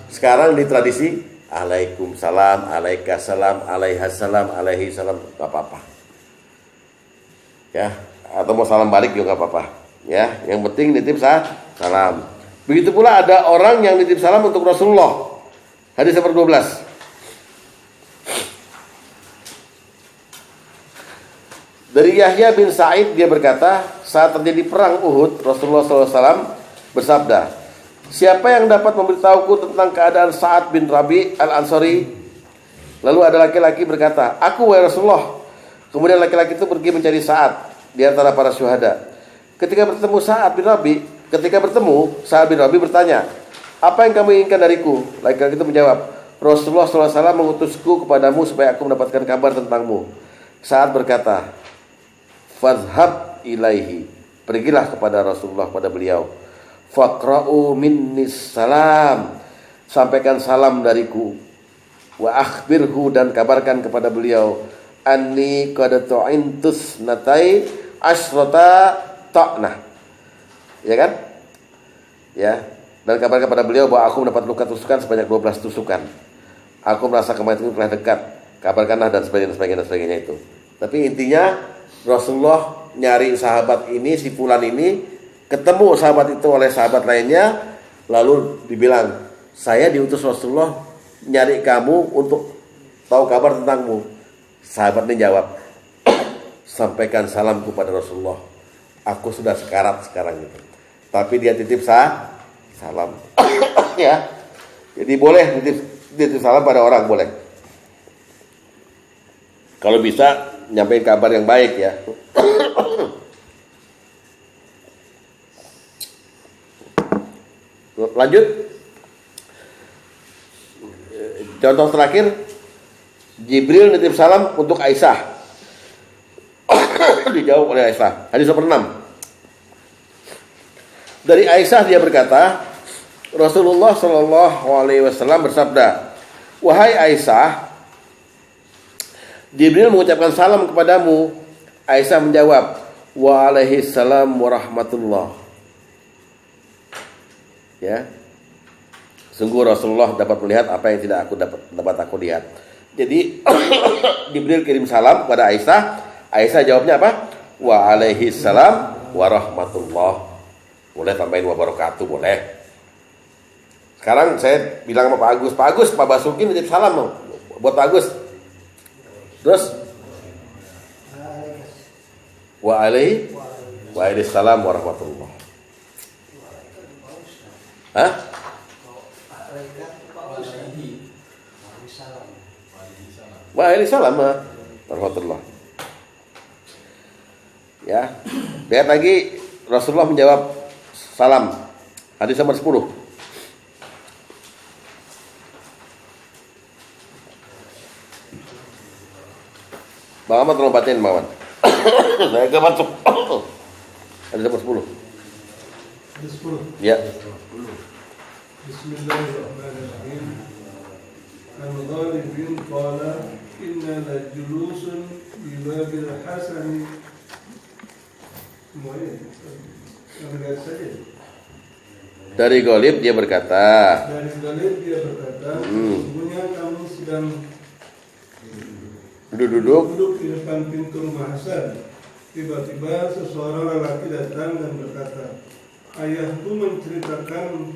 Speaker 1: Sekarang di tradisi Waalaikumsalam, alaikassalam, alaihassalam, alaihissalam, gak apa-apa. Ya, atau mau salam balik juga gak apa-apa. Ya, yang penting nitip salam. Begitu pula ada orang yang nitip salam untuk Rasulullah. Hadis nomor 12. Dari Yahya bin Sa'id dia berkata, saat terjadi perang Uhud, Rasulullah SAW bersabda, siapa yang dapat memberitahuku tentang keadaan Sa'ad bin Rabi al-Ansari? Lalu ada laki-laki berkata, aku wahai Rasulullah. Kemudian laki-laki itu pergi mencari Sa'ad di antara para syuhada. Ketika bertemu Sa'ad bin Rabi bertanya, apa yang kamu inginkan dariku? Laki-laki itu menjawab, Rasulullah SAW mengutusku kepadamu supaya aku mendapatkan kabar tentangmu. Sa'ad berkata, fadhhab ilaihi, pergilah kepada Rasulullah, pada beliau. Faqra'u minnis salam, sampaikan salam dariku. Wa akhbirhu, dan kabarkan kepada beliau, anni qad tu'intus natai asrata ta'nah. Ya kan? Ya. Dan kabarkan kepada beliau bahwa aku mendapat luka tusukan sebanyak 12 tusukan. Aku merasa kematian telah dekat. Kabarkanlah, dan sebagainya itu. Tapi intinya Rasulullah nyari sahabat ini, si fulan ini, ketemu sahabat itu oleh sahabat lainnya, lalu dibilang, saya diutus Rasulullah nyari kamu untuk tahu kabar tentangmu. Sahabat ini jawab, sampaikan salamku pada Rasulullah, aku sudah sekarat sekarang gitu. Tapi dia titip salam. Ya. Jadi boleh titip salam pada orang, boleh. Kalau bisa nyampein kabar yang baik ya. Lanjut. Contoh terakhir, Jibril nitip salam untuk Aisyah. Dijawab oleh Aisyah. Hadis nomor 6. Dari Aisyah dia berkata, Rasulullah SAW bersabda, wahai Aisyah, Jibril mengucapkan salam kepadamu. Aisyah menjawab, waalaikumsalam warahmatullah. Ya, sungguh Rasulullah dapat melihat apa yang tidak dapat aku lihat. Jadi Jibril kirim salam kepada Aisyah. Aisyah jawabnya apa? Waalaikumsalam warahmatullah. Boleh tambahin wabarakatuh, boleh. Sekarang saya bilang sama Pak Agus, Pak Basuki nitip salam buat Pak Agus. Terus waalaikumsalam warahmatullah. Hah? Waalaikumsalam warahmatullah. Ya. Lihat lagi Rasulullah menjawab salam. Hadis nomor 10. Bang Ahmad tolong bacain, Bang Ahmad. Saya gak masuk. Hadis nomor 10.
Speaker 3: Hadis 10.
Speaker 1: Ya.
Speaker 3: Bismillahirrahmanirrahim. Al-Ghalib bin qala inna la julusun bi babil hasani. Semuanya lihat saja.
Speaker 1: Dari Ghalib dia berkata,
Speaker 3: sesungguhnya kamu sedang
Speaker 1: duduk
Speaker 3: di depan pintu rumah Hasan. Tiba-tiba seseorang lelaki datang dan berkata, ayahku menceritakan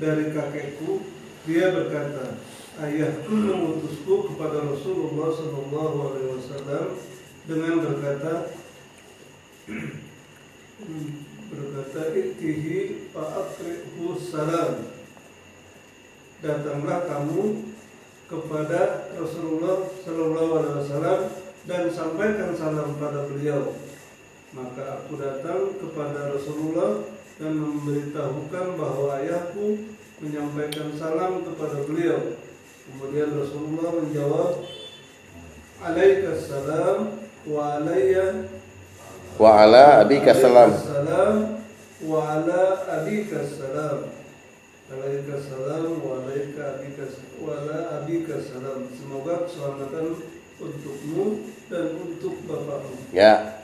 Speaker 3: dari kakekku. Dia berkata, ayahku mengutusku kepada Rasulullah SAW dengan berkata, iktihi fa'akrihu salam. Datanglah kamu kepada Rasulullah SAW dan sampaikan salam pada beliau. Maka aku datang kepada Rasulullah dan memberitahukan bahwa ayahku menyampaikan salam kepada beliau. Kemudian Rasulullah menjawab, alaikassalam wa alayya
Speaker 1: wa ala abika salam.
Speaker 3: Wa ala abika salam. Alaikassalam wa ala abika salam. Semoga keselamatan untukmu dan untuk bapakmu.
Speaker 1: Ya.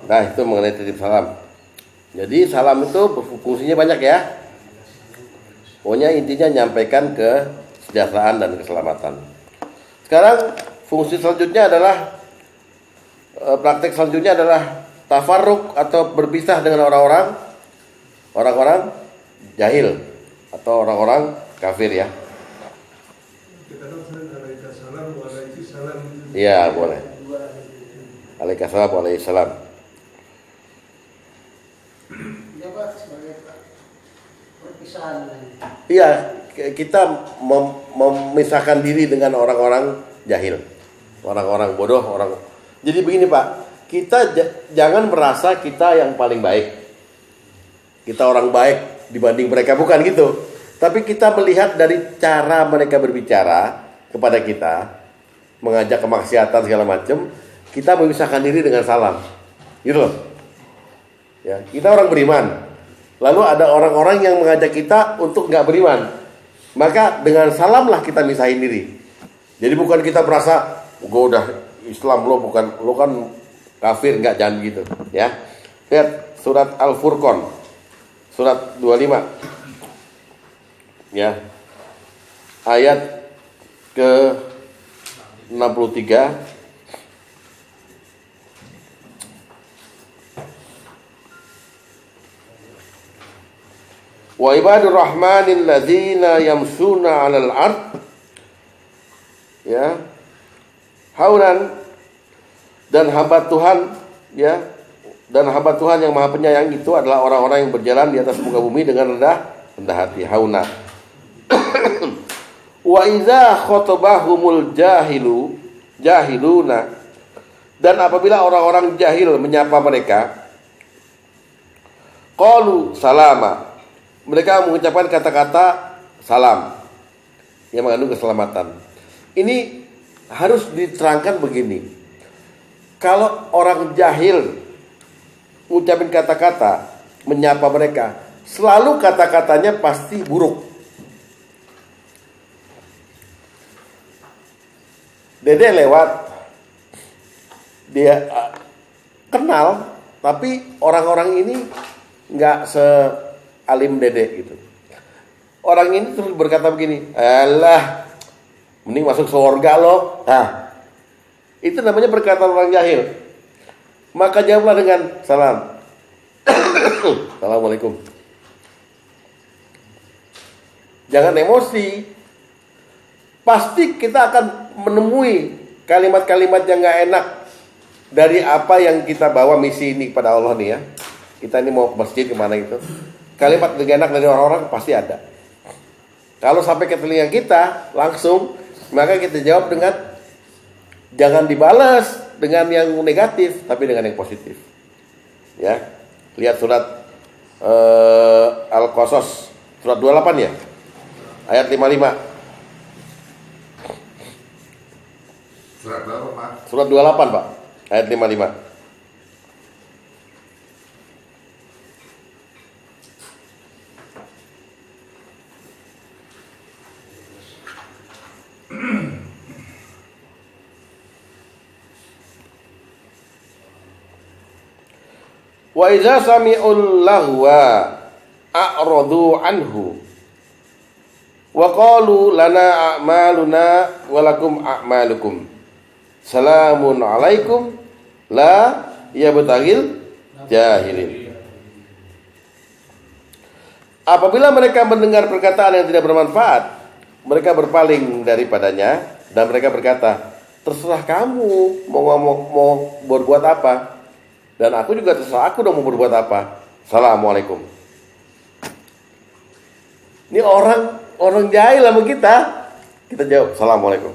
Speaker 1: Nah, itu mengenai titip salam. Jadi salam itu fungsinya banyak ya. Pokoknya intinya nyampaikan kesejahteraan dan keselamatan. Sekarang fungsi selanjutnya adalah praktek selanjutnya adalah tafarruq atau berpisah dengan orang-orang jahil atau orang-orang kafir ya.
Speaker 3: Kita kan sering alaikassalam wa
Speaker 1: Iya, boleh. Waalaikumsalam, waalaikumsalam.
Speaker 4: Ya Pak, sebagai perpisahan.
Speaker 1: Iya, kita memisahkan diri dengan orang-orang jahil, orang-orang bodoh, orang. Jadi begini Pak, kita jangan merasa kita yang paling baik. Kita orang baik dibanding mereka, bukan gitu. Tapi kita melihat dari cara mereka berbicara kepada kita, mengajak kemaksiatan segala macam, kita memisahkan diri dengan salam. Gitu loh. Ya, kita orang beriman. Lalu ada orang-orang yang mengajak kita untuk nggak beriman. Maka dengan salamlah kita misahin diri. Jadi bukan kita merasa, gue udah Islam, lo kan kafir, nggak, jangan gitu. Ya, lihat surat Al-Furqan, surat 25. Ya, ayat ke 63. Wa ibadur rahmanil ladzina yamshuna 'alal ard, ya, haunan, dan hamba Tuhan, ya, dan hamba Tuhan yang Maha Penyayang itu adalah orang-orang yang berjalan di atas muka bumi dengan rendah hati, hauna. Wa idza khotabahumul jahiluna, dan apabila orang-orang jahil menyapa mereka, qalu salama, mereka mengucapkan kata-kata salam yang mengandung keselamatan. Ini harus diterangkan begini. Kalau orang jahil mengucapkan kata-kata menyapa mereka, selalu kata-katanya pasti buruk. Dede lewat, dia kenal, tapi orang-orang ini nggak sealim Dede gitu. Orang ini terus berkata begini, alah, mending masuk surga loh. Nah, itu namanya perkataan orang jahil. Maka jawablah dengan salam. Assalamualaikum. Jangan emosi. Pasti kita akan menemui kalimat-kalimat yang gak enak dari apa yang kita bawa misi ini kepada Allah nih ya. Kita ini mau ke masjid kemana gitu. Kalimat gak enak dari orang-orang pasti ada. Kalau sampai ke telinga kita langsung, maka kita jawab dengan, jangan dibalas dengan yang negatif, tapi dengan yang positif. Ya, lihat surat Al-Qasas, surat 28 ya, ayat 55.
Speaker 5: Surat berapa, Pak?
Speaker 1: Surat 28, Pak. Ayat 55. Wa idza sami'ul lahwa a'radu anhu wa qalu lana a'maluna wa lakum a'malukum. Salamun alaikum la yabtaghil jahilin. Apabila mereka mendengar perkataan yang tidak bermanfaat, mereka berpaling daripadanya dan mereka berkata, terserah kamu mau berbuat apa, dan aku juga terserah aku dong mau berbuat apa. Assalamualaikum. Ini orang jahil sama kita jawab assalamualaikum.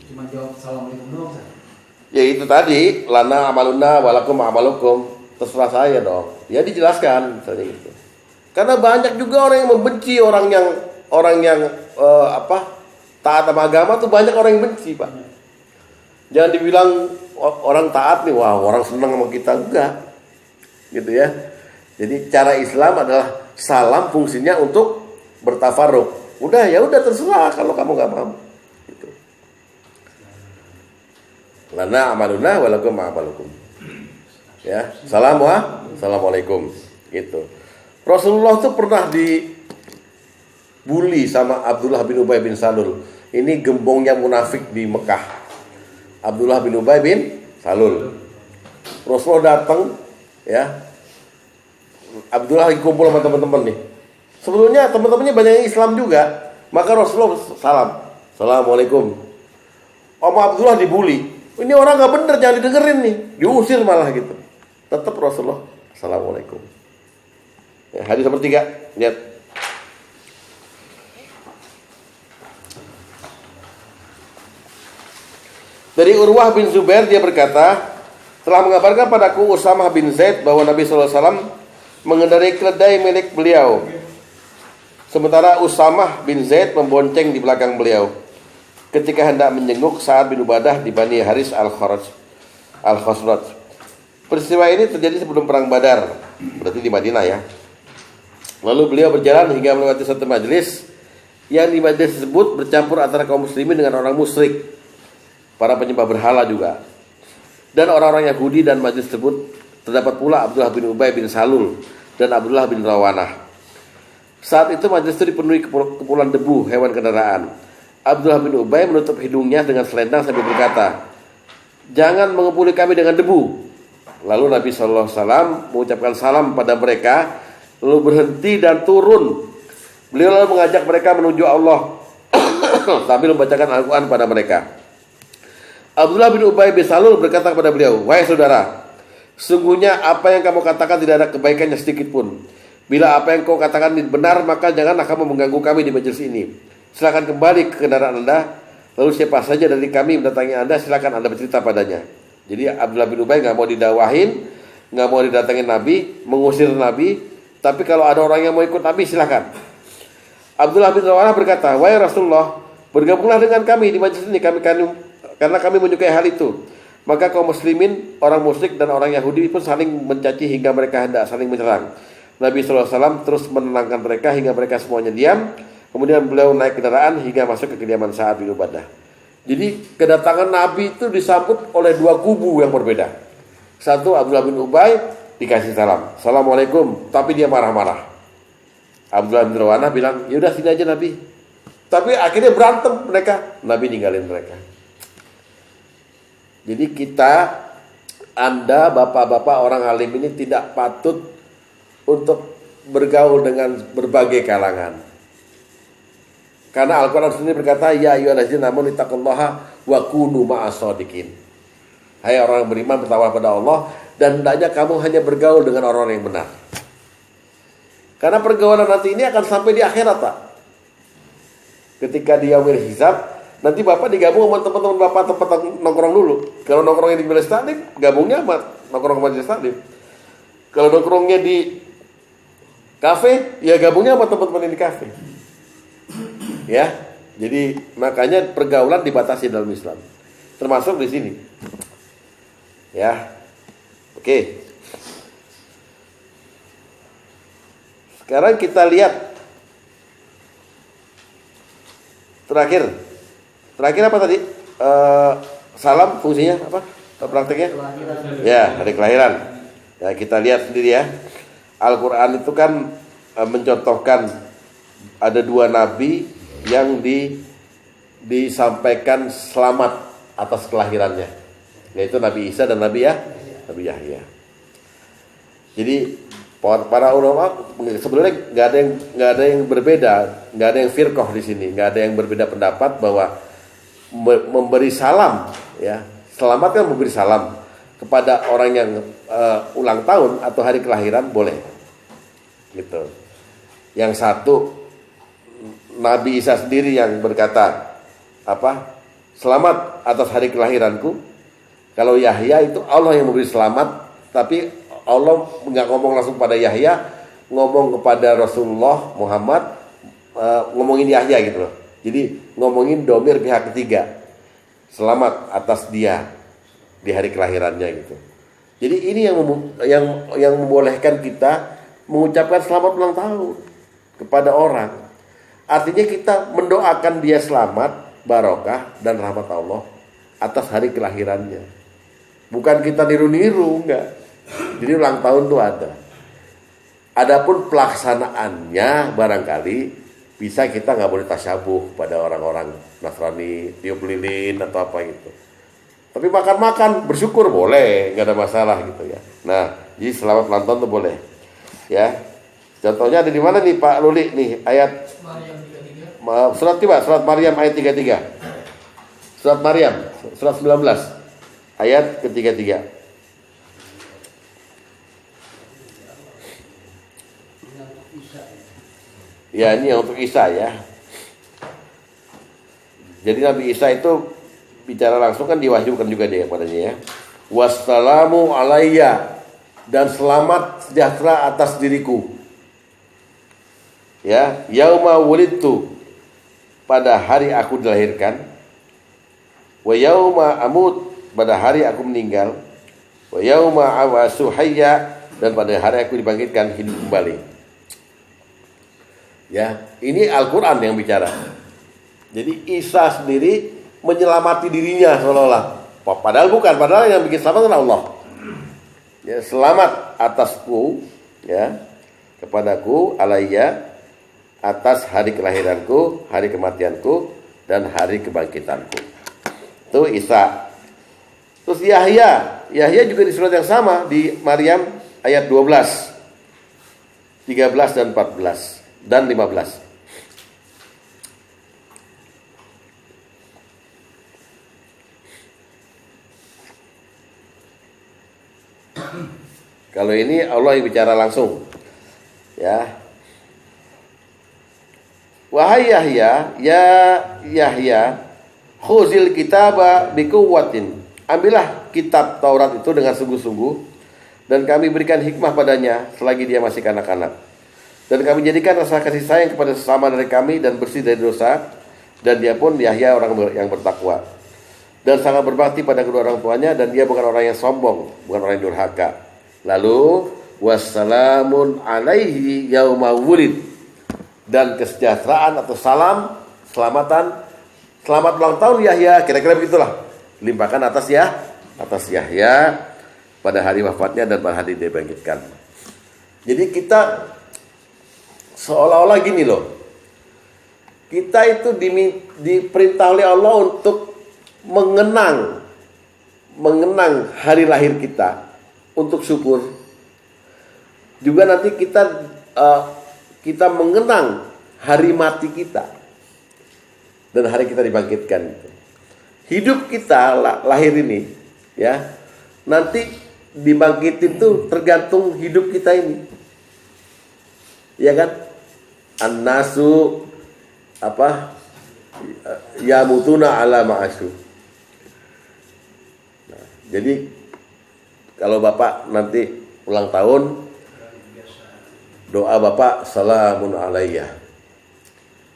Speaker 3: Cuma jawab assalamualaikum doang.
Speaker 1: Ya itu tadi, lana amaluna walakum amalukum, terserah saya dong. Ya dijelaskan misalnya gitu. Karena banyak juga orang yang membenci orang yang taat sama agama tuh, banyak orang yang benci, Pak. Jangan dibilang orang taat nih, wah orang senang sama kita, enggak. Gitu ya. Jadi cara Islam adalah salam fungsinya untuk bertafarruq. Udah terserah kalau kamu enggak paham. Gitu. Lana amaluna walakum amalukum. Ya, assalamualaikum. Gitu. Rasulullah tuh pernah dibully sama Abdullah bin Ubay bin Salul. Ini gembongnya munafik di Mekah. Abdullah bin Ubay bin Salul. Rasulullah datang, ya. Abdullah lagi kumpul sama teman-teman nih. Sebetulnya teman-temannya banyak yang Islam juga. Maka Rasulullah salam. Assalamualaikum. Om Abdullah dibully. Ini orang nggak bener, jangan didengerin nih. Diusir malah gitu. Tetap Rasulullah, Assalamualaikum. Ya, hadis nomor 3, lihat. Dari Urwah bin Zubair, dia berkata, telah mengabarkan padaku Usamah bin Zaid bahwa Nabi SAW mengendarai keledai milik beliau, sementara Usamah bin Zaid membonceng di belakang beliau ketika hendak menjenguk Sa'ad bin Ubadah di Bani Haris Al-Khosraj. Peristiwa ini terjadi sebelum perang Badar, berarti di Madinah ya. Lalu beliau berjalan hingga melewati satu majelis yang di majelis tersebut bercampur antara kaum muslimin dengan orang musyrik, para penyembah berhala juga, dan orang-orang Yahudi. Dan majelis tersebut terdapat pula Abdullah bin Ubay bin Salul dan Abdullah bin Rawanah. Saat itu majelis itu dipenuhi kepulan debu hewan kendaraan. Abdullah bin Ubay menutup hidungnya dengan selendang sambil berkata, "Jangan mengepuli kami dengan debu." Lalu Nabi SAW mengucapkan salam pada mereka, lalu berhenti dan turun. Beliau lalu mengajak mereka menuju Allah sambil membacakan Al-Quran pada mereka. Abdullah bin Ubay bin Salul berkata kepada beliau, "Wahai saudara, sungguhnya apa yang kamu katakan tidak ada kebaikannya sedikit pun. Bila apa yang kau katakan benar, maka janganlah kamu mengganggu kami di majelis ini. Silakan kembali ke kendaraan Anda. Lalu siapa saja dari kami mendatangi Anda, silakan Anda bercerita padanya." Jadi Abdullah bin Ubay nggak mau didawahin, nggak mau didatangin Nabi, mengusir Nabi. Tapi kalau ada orang yang mau ikut Nabi, silakan. Abdullah bin Rawanah berkata, "Wahai Rasulullah, bergabunglah dengan kami di majelis ini, karena kami menyukai hal itu." Maka kaum muslimin, orang musyrik dan orang Yahudi pun saling mencaci hingga mereka hendak saling menyerang. Nabi SAW terus menenangkan mereka hingga mereka semuanya diam. Kemudian beliau naik kendaraan hingga masuk ke kediaman Sa'ad bin Ubadah. Jadi kedatangan Nabi itu disambut oleh dua kubu yang berbeda. Satu, Abdullah bin Ubay dikasih salam, "Assalamualaikum," tapi dia marah-marah. Abdullah bin Rawanah bilang, "Ya udah sini aja Nabi." Tapi akhirnya berantem mereka. Nabi ninggalin mereka. Jadi Anda bapak-bapak orang alim ini tidak patut untuk bergaul dengan berbagai kalangan. Karena Al-Quran sendiri berkata, "Ya ayyuhallazina amanu ittaqullaha wa kunu ma'as-shadiqin." Hai orang yang beriman, bertakwalah pada Allah, dan hendaknya kamu hanya bergaul dengan orang-orang yang benar. Karena pergaulan nanti ini akan sampai di akhirat, Pak. Ketika di yaumil hisab, nanti Bapak digabung sama teman-teman Bapak tempat nongkrong dulu. Kalau nongkrongnya di majelis taklim, gabungnya sama nongkrong majelis taklim. Kalau nongkrongnya di kafe, ya gabungnya sama teman-teman di kafe. Ya, jadi makanya pergaulan dibatasi dalam Islam, termasuk di sini. Ya, oke. Sekarang kita lihat terakhir apa tadi? Salam fungsinya apa? Prakteknya? Ya, hari kelahiran. Ya, kita lihat sendiri ya. Al-Quran itu kan mencontohkan ada dua nabi yang disampaikan selamat atas kelahirannya, yaitu Nabi Isa dan Nabi Yahya. Jadi para ulama sebenarnya nggak ada yang berbeda, nggak ada yang firqah di sini, nggak ada yang berbeda pendapat bahwa memberi salam, ya, selamat kan memberi salam kepada orang yang ulang tahun atau hari kelahiran boleh, gitu. Yang satu Nabi Isa sendiri yang berkata apa? Selamat atas hari kelahiranku. Kalau Yahya itu Allah yang memberi selamat, tapi Allah nggak ngomong langsung pada Yahya, ngomong kepada Rasulullah Muhammad, ngomongin Yahya gitu loh. Jadi ngomongin domir pihak ketiga, selamat atas dia di hari kelahirannya gitu. Jadi ini yang membolehkan kita mengucapkan selamat ulang tahun kepada orang. Artinya kita mendoakan dia selamat, barokah dan rahmat Allah atas hari kelahirannya. Bukan kita niru-niru, enggak. Jadi ulang tahun itu ada. Adapun pelaksanaannya barangkali bisa kita nggak boleh tasyabuh pada orang-orang Nasrani, tiup lilin atau apa gitu. Tapi makan-makan bersyukur boleh, nggak ada masalah gitu ya. Nah, jadi selamat ulang tahun itu boleh. Ya. Contohnya ada di mana nih Pak Luli nih ayat
Speaker 3: Maryam 33.
Speaker 1: surat Maryam ayat 33. Surat Maryam, surat 19, ayat ke-33. Ya, ini yang untuk Isa ya. Jadi Nabi Isa itu bicara langsung kan diwahyukan juga dia kepadanya ya. Wassalamu alayya, dan selamat sejahtera atas diriku. Ya, yauma wulidtu, pada hari aku dilahirkan. Wa yauma amut, pada hari aku meninggal. Wa yauma awasu hayya, dan pada hari aku dibangkitkan hidup kembali. Ya, ini Al-Qur'an yang bicara. Jadi Isa sendiri menyelamati dirinya seolah-olah. Padahal bukan, padahal yang bikin selamat adalah Allah. Ya, selamat atasku, ya, kepadaku, alayya, atas hari kelahiranku, hari kematianku, dan hari kebangkitanku. Itu Isa. Terus Yahya juga di surat yang sama, di Maryam ayat 12, 13 dan 14 dan 15. Kalau ini Allah yang bicara langsung. Ya. Wahai Yahya, ya Yahya, khuzil kitaba biquwwatin. Ambillah kitab Taurat itu dengan sungguh-sungguh, dan kami berikan hikmah padanya selagi dia masih kanak-kanak. Dan kami jadikan rasa kasih sayang kepada sesama dari kami dan bersih dari dosa, dan dia pun Yahya orang yang bertakwa dan sangat berbakti pada kedua orang tuanya, dan dia bukan orang yang sombong, bukan orang yang durhaka. Lalu wassalamun alaihi yauma wulid, dan kesejahteraan atau salam, selamat ulang tahun Yahya, kira-kira begitulah. Limpahkan atas Yahya pada hari wafatnya dan pada hari dia bangkitkan. Jadi kita seolah-olah gini loh. Kita itu diperintah oleh Allah untuk mengenang hari lahir kita, untuk syukur. Juga nanti kita mengenang hari mati kita dan hari kita dibangkitkan. Hidup kita lahir ini, ya, nanti dibangkitin itu tergantung hidup kita ini, ya kan? An-nasu yamutuna ala ma'asyu. Nah, jadi kalau Bapak nanti ulang tahun, doa Bapak salamun alayya,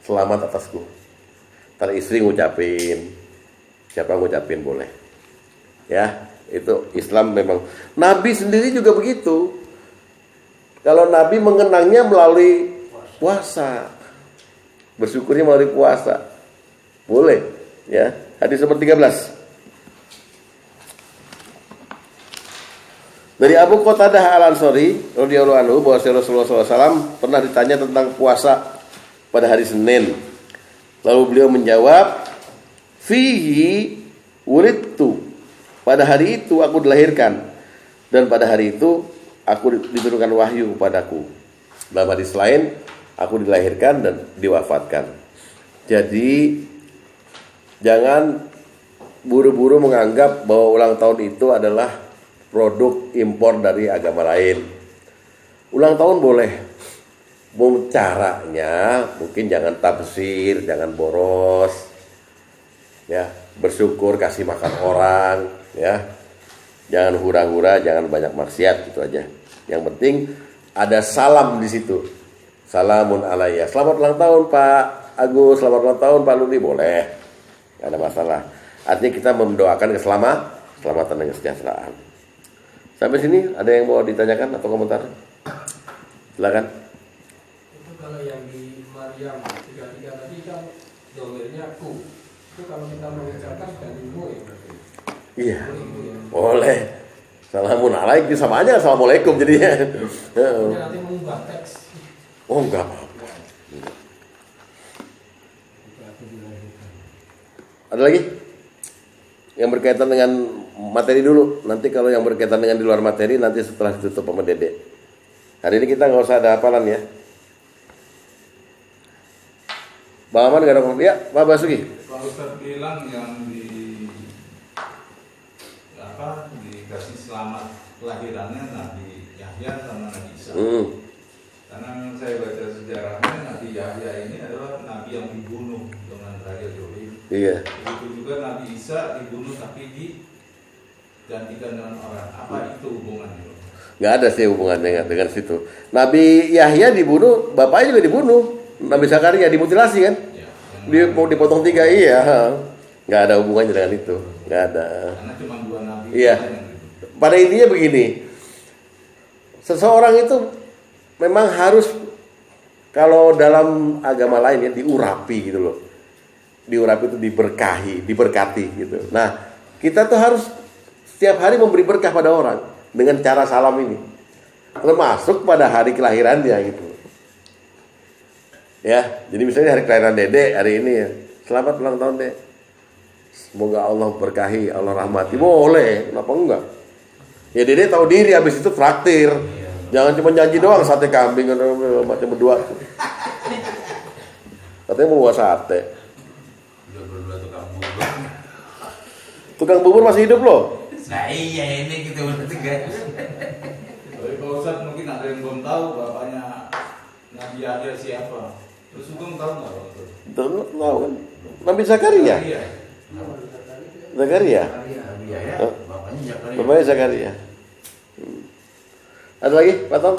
Speaker 1: selamat atasku. Ntar istri ngucapin, siapa ngucapin boleh. Ya, itu Islam memang. Nabi sendiri juga begitu. Kalau Nabi mengenangnya melalui puasa, bersyukurnya melalui puasa, boleh. Ya, hadis nomor 13. Dari Abu Qatadah Al-Ansari radhiyallahu anhu bahwa Rasulullah SAW pernah ditanya tentang puasa pada hari Senin. Lalu beliau menjawab, fihi wulidtu, pada hari itu aku dilahirkan, dan pada hari itu aku diturunkan wahyu kepadaku. Dalam hadis lain, aku dilahirkan dan diwafatkan. Jadi jangan buru-buru menganggap bahwa ulang tahun itu adalah produk impor dari agama lain. Ulang tahun boleh, caranya mungkin jangan tabsir, jangan boros, ya, bersyukur, kasih makan orang, ya, jangan hura-hura, jangan banyak maksiat, gitu aja. Yang penting ada salam di situ, salamun alayya, selamat ulang tahun Pak Agus, selamat ulang tahun Pak Luli, boleh, nggak ada masalah. Artinya kita mendoakan keselamatan dan kesejahteraan. Sampai sini ada yang mau ditanyakan atau komentar? Silakan.
Speaker 3: Itu kalau yang di Maryam 33 tadi kan domirnya ku. Itu kalau kita mengucapkan dari mu ya berarti.
Speaker 1: Iya. Boleh. Salamun alaikum sama aja assalamualaikum jadinya.
Speaker 3: Nanti mengubah teks.
Speaker 1: Oh, enggak apa-apa. Ada lagi? Yang berkaitan dengan materi dulu. Nanti kalau yang berkaitan dengan di luar materi nanti setelah ditutup sama Dede. Hari ini kita nggak usah ada hafalan ya. Bang Aman nggak ada komentar? Ya, Pak Basuki.
Speaker 5: Kalau Ustaz bilang yang di
Speaker 6: dikasih selamat kelahirannya Nabi Yahya sama Nabi Isa. Karena yang saya baca sejarahnya Nabi Yahya ini adalah Nabi yang dibunuh dengan Raja Zolim.
Speaker 1: Iya.
Speaker 6: Begitu juga Nabi Isa dibunuh tapi digantikan dengan orang. Apa itu hubungannya?
Speaker 1: Nggak ada sih hubungannya dengan situ. Nabi Yahya dibunuh, bapaknya juga dibunuh. Nabi Zakaria dimutilasi kan?
Speaker 6: Ya,
Speaker 1: Mau dipotong 3, iya. Nggak ada hubungannya dengan itu. Nggak ada.
Speaker 6: karena cuma 2 nabi.
Speaker 1: Iya. Pada intinya begini. Seseorang itu memang harus, kalau dalam agama lain ya, diurapi gitu loh. Diurapi itu diberkati gitu. Nah, kita tuh harus setiap hari memberi berkah pada orang dengan cara salam ini, termasuk pada hari kelahirannya gitu. Ya, jadi misalnya hari kelahiran Dede hari ini ya, selamat ulang tahun Dek. Semoga Allah berkahi, Allah rahmati. Boleh, kenapa enggak? Ya Dede tahu diri, habis itu traktir. Jangan cuma janji doang, sate kambing macam berdua. Katanya mau buat sate.
Speaker 2: Udah berdua tukang bubur.
Speaker 1: Tukang bubur masih hidup loh.
Speaker 2: Nah iya ini kita udah tegas.
Speaker 6: Tapi Pak Ustadz mungkin ada yang belum tahu bapaknya Nabi Yahya siapa. Terus Sugeng tahu nggak Pak Ustadz?
Speaker 1: Tahu kan? Nabi Zakaria.
Speaker 6: Iya.
Speaker 1: Zakaria.
Speaker 2: Nabi Yahya, bapaknya Zakaria.
Speaker 1: Bapaknya Zakaria. Ada lagi, Pak Tom?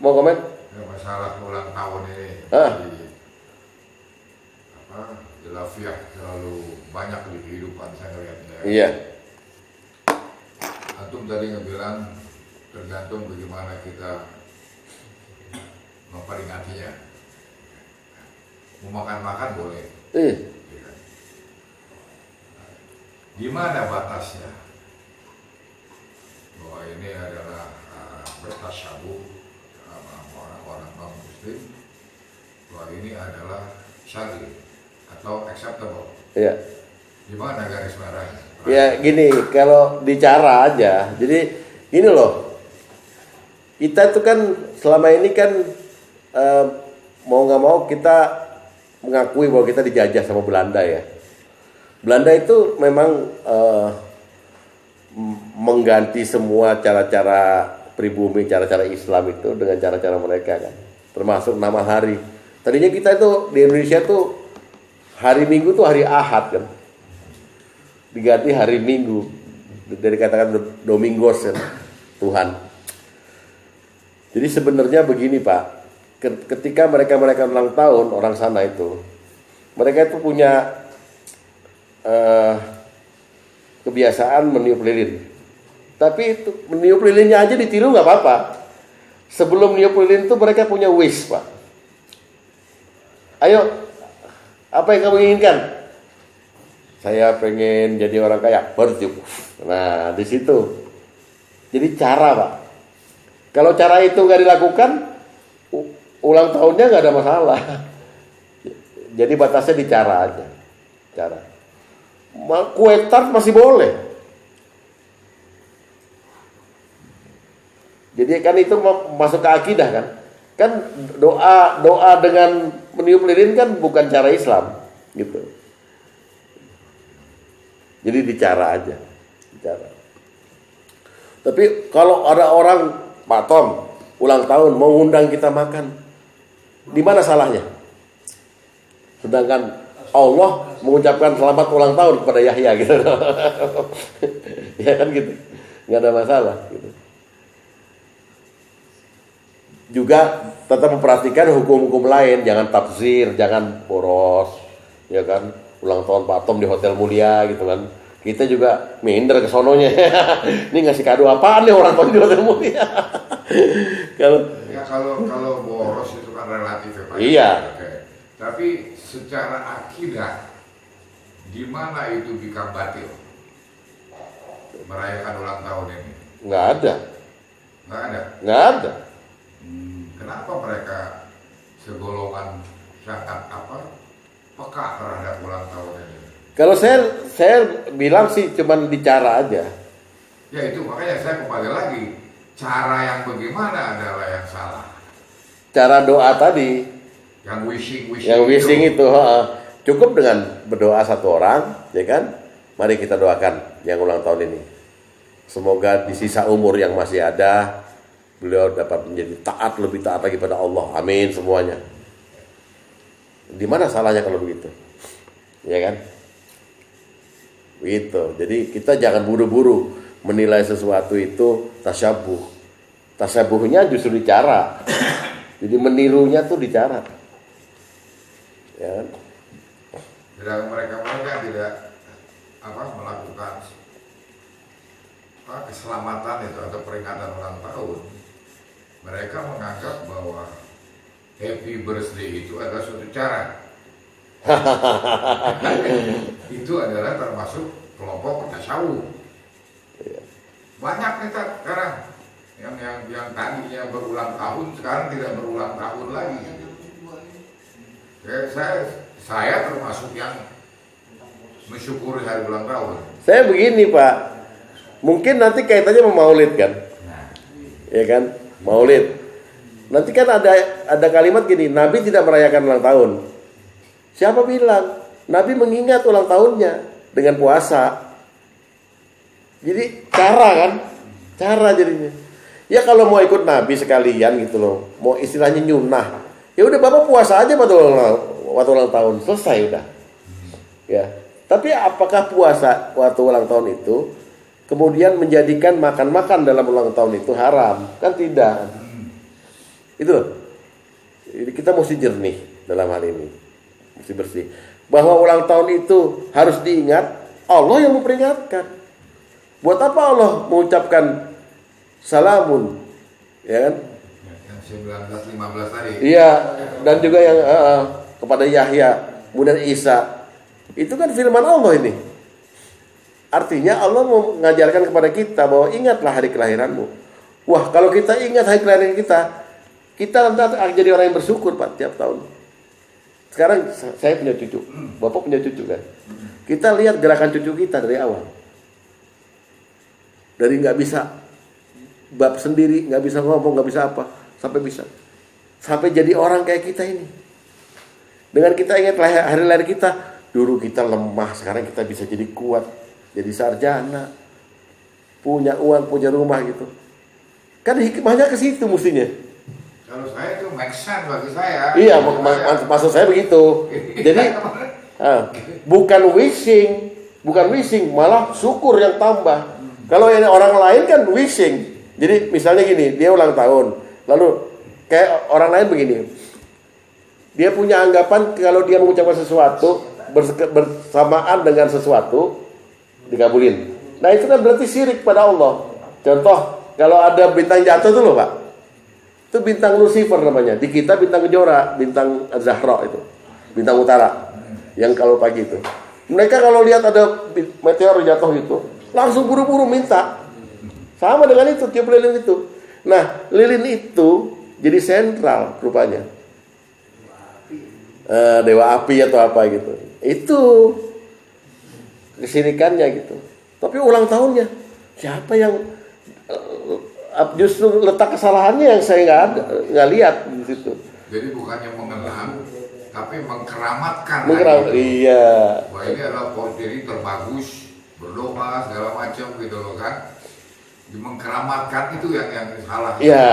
Speaker 1: Mau komen?
Speaker 5: Ya, masalah ulang tahun ini Jelafiah terlalu banyak di kehidupan saya lihatnya.
Speaker 1: Iya.
Speaker 5: Antum tadi ngebilang tergantung bagaimana kita memperingatinya. Mau makan boleh. Di mana batasnya? Bahwa ini adalah bertasyabuh sama orang-orang non-muslim. Bahwa ini adalah syar'i atau acceptable.
Speaker 1: Iya.
Speaker 5: Di mana garis merahnya?
Speaker 1: Ya gini, kalau bicara aja. Jadi gini loh. Kita itu kan selama ini kan mau nggak mau kita mengakui bahwa kita dijajah sama Belanda ya. Belanda itu memang mengganti semua cara-cara pribumi, cara-cara Islam itu dengan cara-cara mereka kan. Termasuk nama hari. Tadinya kita itu di Indonesia tuh hari Minggu tuh hari Ahad kan. Diganti hari Minggu. Dari katakan Domingos kan. Tuhan. Jadi sebenarnya begini Pak. Ketika mereka ulang tahun orang sana itu, mereka itu punya kebiasaan meniup lilin. Tapi itu meniup lilinnya aja ditiru nggak apa-apa. Sebelum niup lilin itu mereka punya wish Pak. Ayo, apa yang kamu inginkan? Saya pengen jadi orang kaya, baru tiup. Nah di situ. Jadi cara Pak. Kalau cara itu nggak dilakukan, ulang tahunnya nggak ada masalah. Jadi batasnya di cara aja. Cara. Kue tart masih boleh. Jadi kan itu masuk ke akidah kan. Kan doa dengan meniup lilin kan bukan cara Islam gitu. Jadi bicara aja. Bicara. Tapi kalau ada orang Pak Tom ulang tahun mau undang kita makan, di mana salahnya? Sedangkan Allah mengucapkan selamat ulang tahun kepada Yahya gitu. Ya kan gitu. Nggak ada masalah gitu. Juga tetap memperhatikan hukum-hukum lain, jangan tafsir, jangan boros, ya kan? Ulang tahun Pak Tom di hotel mulia gitu kan. Kita juga minder ke sononya. Ini ngasih kado apaan nih orang tahun di hotel mulia?
Speaker 5: Kalau boros itu kan relatif ya Pak.
Speaker 1: Iya.
Speaker 5: Oke. Tapi secara akidah di mana itu bikam batil merayakan ulang tahun ini?
Speaker 1: Nggak ada. Nggak ada.
Speaker 5: Kenapa mereka segolongan sangat peka terhadap ulang tahun ini?
Speaker 1: Kalau saya bilang sih cuman bicara aja.
Speaker 5: Ya itu makanya saya kembali lagi, cara yang bagaimana adalah yang salah.
Speaker 1: Cara doa tadi,
Speaker 5: Yang wishing
Speaker 1: itu cukup dengan berdoa satu orang, ya kan? Mari kita doakan yang ulang tahun ini. Semoga di sisa umur yang masih ada beliau dapat menjadi lebih taat lagi pada Allah. Amin semuanya. Di mana salahnya kalau begitu? Ya kan? Begitu. Jadi kita jangan buru-buru menilai sesuatu itu tasyabuh. Tasyabuhnya justru di cara. Jadi menirunya tuh di cara. Ya kan?
Speaker 5: Dan mereka tidak melakukan keselamatan itu atau peringatan ulang tahun. Mereka menganggap bahwa happy birthday itu adalah suatu cara. Itu adalah termasuk kelompok tasawuf. Banyak kita sekarang yang tadinya berulang tahun sekarang tidak berulang tahun lagi. Saya termasuk yang mensyukuri hari ulang tahun.
Speaker 1: Saya begini Pak, mungkin nanti kaitannya sama Maulid kan, ya kan, Maulid. Nanti kan ada kalimat gini, Nabi tidak merayakan ulang tahun. Siapa bilang? Nabi mengingat ulang tahunnya dengan puasa. Jadi cara jadinya. Ya kalau mau ikut Nabi sekalian gitu loh, mau istilahnya nyunah, ya udah Bapak puasa aja waktu ulang tahun, selesai udah. Ya. Tapi apakah puasa waktu ulang tahun itu kemudian menjadikan makan-makan dalam ulang tahun itu haram? Kan tidak. Itu loh. Jadi kita mesti jernih dalam hal ini. Mesti bersih. Bahwa ulang tahun itu harus diingat, Allah yang memperingatkan. Buat apa Allah mengucapkan salamun? Ya kan?
Speaker 5: Yang 19-15 tadi.
Speaker 1: Iya, dan juga yang kepada Yahya, kemudian Isa. Itu kan firman Allah ini. Artinya Allah mau mengajarkan kepada kita bahwa ingatlah hari kelahiranmu. Wah, kalau kita ingat hari kelahiran kita nanti akan jadi orang yang bersyukur Pak tiap tahun. Sekarang saya punya cucu, Bapak punya cucu kan. Kita lihat gerakan cucu kita dari awal. Dari nggak bisa bab sendiri, nggak bisa ngomong, nggak bisa apa, sampai bisa. Sampai jadi orang kayak kita ini. Dengan kita ingat hari lahir kita, dulu kita lemah, sekarang kita bisa jadi kuat, jadi sarjana, punya uang, punya rumah gitu. Kan hikmahnya ke situ mestinya.
Speaker 5: Kalau saya itu make sense bagi saya.
Speaker 1: Iya, maksud saya begitu. Jadi bukan wishing, malah syukur yang tambah. Kalau ini orang lain kan wishing. Jadi misalnya gini, dia ulang tahun, lalu kayak orang lain begini. Dia punya anggapan kalau dia mengucapkan sesuatu bersamaan dengan sesuatu dikabulin. Nah itu kan berarti syirik pada Allah. Contoh, kalau ada bintang jatuh tuh loh Pak, itu bintang Lucifer namanya. Di kita bintang Kejora, bintang Zahra itu, bintang utara. Yang kalau pagi itu, mereka kalau lihat ada meteor jatuh itu, langsung buru-buru minta. Sama dengan itu, tiup lilin itu. Nah, lilin itu jadi sentral rupanya. Dewa api atau apa gitu. Itu kesirikannya gitu. Tapi ulang tahunnya siapa yang justru letak kesalahannya yang saya nggak lihat di situ.
Speaker 5: Jadi bukannya mengenang, tapi mengkeramatkan.
Speaker 1: Iya.
Speaker 5: Wah ini adalah diri terbagus, berdoa segala macam gitu loh kan. Mengkeramatkan itu yang salah.
Speaker 1: Iya.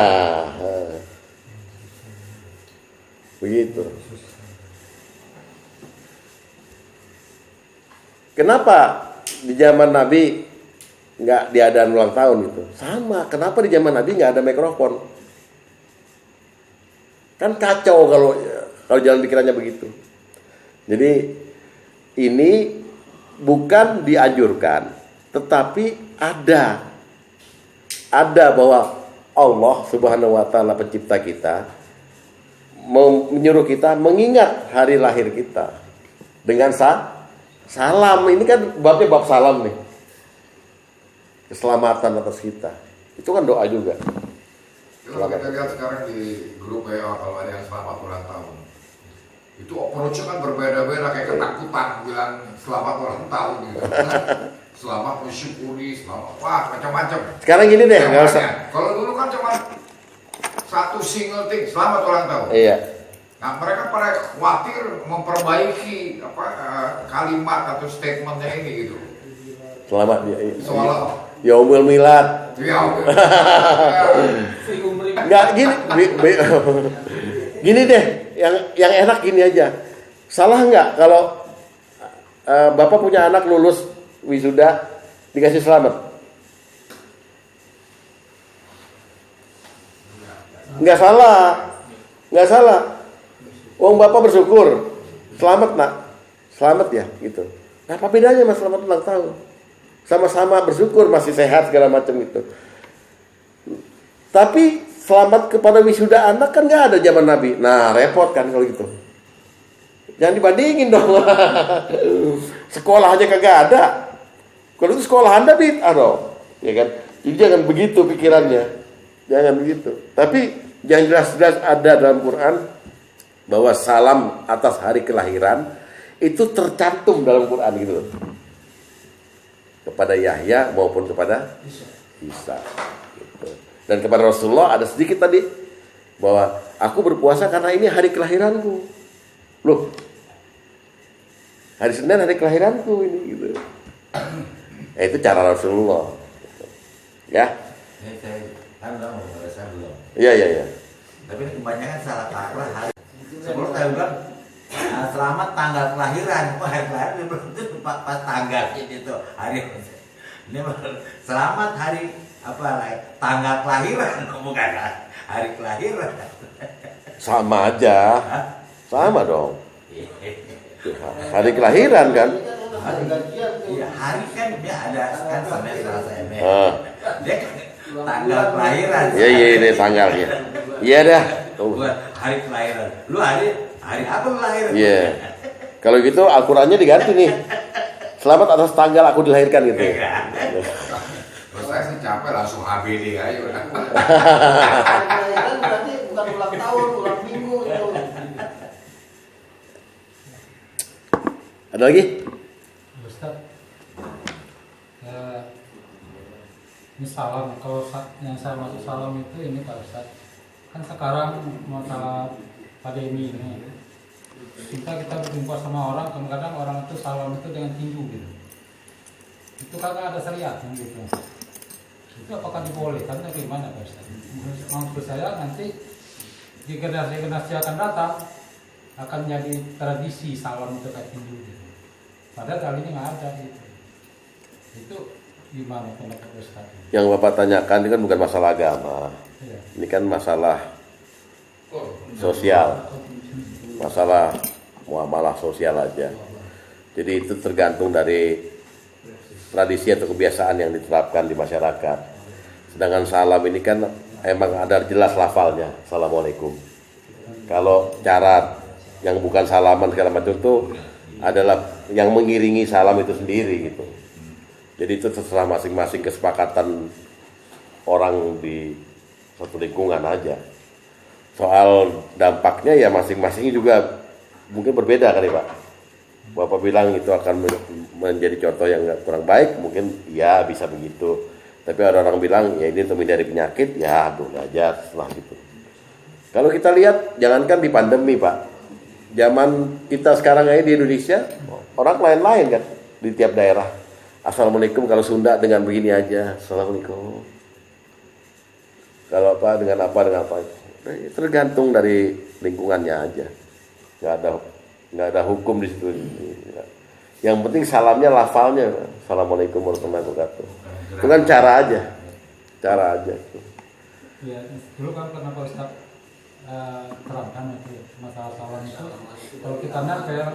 Speaker 1: Begitu. Kenapa di zaman Nabi nggak diadakan ulang tahun gitu? Sama. Kenapa di zaman Nabi nggak ada mikrofon? Kan kacau kalau jalan pikirannya begitu. Jadi ini bukan dianjurkan, tetapi ada bahwa Allah Subhanahu wa taala pencipta kita menyuruh kita mengingat hari lahir kita dengan salam. Ini kan babnya bab salam nih. Keselamatan atas kita. Itu kan doa juga.
Speaker 5: Kalau kita lihat sekarang di grup WA kalau ada yang selamat ulang tahun, itu approach-nya kan berbeda-beda, kayak ketakutan bilang selamat ulang tahun gitu. Selamat mensyukuri, selamat macam-macam.
Speaker 1: Sekarang gini deh, nggak usah.
Speaker 5: Kalau dulu kan cuma satu single thing, selamat ulang tahun.
Speaker 1: Iya.
Speaker 5: Nah mereka pada khawatir memperbaiki kalimat atau statementnya ini gitu.
Speaker 1: Selamat dia.
Speaker 5: Soalnya
Speaker 1: Yaumul Milad.
Speaker 5: Ya,
Speaker 1: Nggak gini deh, yang enak gini aja. Salah nggak kalau Bapak punya anak lulus wisuda dikasih selamat? Nggak salah. Wong Bapak bersyukur, selamat nak, selamat ya gitu. Apa bedanya mas selamat ulang tahun? Sama-sama bersyukur masih sehat segala macam gitu. Tapi selamat kepada wisuda anak kan nggak ada zaman Nabi. Nah repot kan kalau gitu. Jangan dibandingin dong. Sekolah aja kagak ada. Kalau itu sekolah Anda bid'ah dong, ya kan? Jadi jangan begitu pikirannya, jangan begitu. Tapi yang jelas-jelas ada dalam Quran bahwa salam atas hari kelahiran itu tercantum dalam Quran gitu. Kepada Yahya maupun kepada Isa. Gitu. Dan kepada Rasulullah ada sedikit tadi bahwa aku berpuasa karena ini hari kelahiranku. Loh, hari Senin hari kelahiranku ini gitu. Itu cara Rasulullah. Ya.
Speaker 2: Ini saya kan udah mau saya belum.
Speaker 1: Iya.
Speaker 2: Tapi kebanyakan salah kaprah hari. Sebelum saya bilang selamat tanggal kelahiran, hari kelahiran belum tentu pas tanggal itu hari. Ini selamat hari apa tanggal kelahiran, bukan hari kelahiran.
Speaker 1: Sama aja. Sama dong. Hari kelahiran kan?
Speaker 2: Iya, hari kan dia ada kan Senin, Selasa, Senin. Dia kan tanggal kelahiran.
Speaker 1: Iya ini tanggalnya. Iya dah.
Speaker 2: Bukan hari kelahiran. Lu hari apa kelahiran?
Speaker 1: Iya. Kalau gitu Al-Qur'annya diganti nih. Selamat atas tanggal aku dilahirkan gitu.
Speaker 5: Terus saya sih capek langsung ABD aja udah.
Speaker 4: Kelahiran berarti bukan ulang tahun, ulang minggu itu.
Speaker 1: Ada lagi?
Speaker 3: Ustaz, ini salam. Kalau yang saya maksud salam itu ini Pak Ustaz. Kan sekarang masalah pandemi ini, kita berjumpa sama orang, kadang-kadang orang itu salam itu dengan tinju gitu. Itu kagak ada syariatnya gitu. Itu apakah dibolehkan atau gimana Pak Ustaz? Maksud saya nanti di generasi akan datang akan jadi tradisi salam itu kayak tinju gitu. Padahal kali ini nggak ada gitu. Itu gimana pendapat Ustaz?
Speaker 1: Yang Bapak tanyakan ini kan bukan masalah agama.
Speaker 3: Iya.
Speaker 1: Ini kan masalah sosial. Masalah muamalah sosial aja. Jadi itu tergantung dari tradisi atau kebiasaan yang diterapkan di masyarakat. Sedangkan salam ini kan emang ada jelas lafalnya, Assalamualaikum. Kalau cara yang bukan salaman segala macam itu adalah yang mengiringi salam itu sendiri gitu. Jadi itu terserah masing-masing kesepakatan orang di satu lingkungan aja. Soal dampaknya ya masing-masing juga mungkin berbeda kali Pak. Bapak bilang itu akan menjadi contoh yang kurang baik, mungkin ya bisa begitu. Tapi ada orang bilang ya ini untuk menghindari penyakit, ya boleh aja setelah gitu. Kalau kita lihat, jangankan di pandemi Pak, zaman kita sekarang aja di Indonesia, orang lain-lain kan di tiap daerah. Assalamualaikum kalau Sunda dengan begini aja, Assalamualaikum. Kalau apa dengan apa. Tergantung dari lingkungannya aja. Nggak ada hukum di situ. Yang penting salamnya lafalnya, Assalamualaikum warahmatullahi wabarakatuh. Itu kan cara aja.
Speaker 3: Ya, dulu kan kenapa Ustaz terangkan itu masalah salam itu kalau kita kayak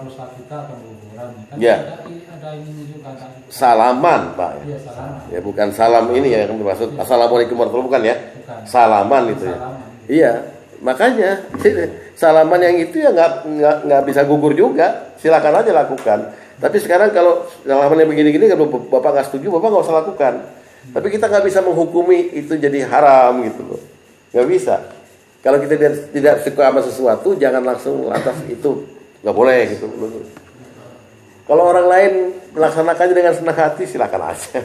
Speaker 3: dosa kita akan berguguran kan
Speaker 1: Ya.
Speaker 3: ada ini juga kan.
Speaker 1: Salaman Pak.
Speaker 3: Iya, salaman.
Speaker 1: Ya bukan salam ini ya yang dimaksud. Assalamualaikum warahmatullahi wabarakatuh bukan ya?
Speaker 3: Bukan.
Speaker 1: Salaman itu ya.
Speaker 3: Salaman.
Speaker 1: Iya, makanya salaman yang itu ya nggak bisa gugur juga. Silakan aja lakukan. Tapi sekarang kalau salaman yang begini-gini kalau Bapak nggak setuju, Bapak nggak usah lakukan. Tapi kita nggak bisa menghukumi itu jadi haram gitu loh. Nggak bisa. Kalau kita tidak suka sama sesuatu, jangan langsung lantas itu nggak boleh gitu. Kalau orang lain melaksanakannya dengan senang hati, silakan aja.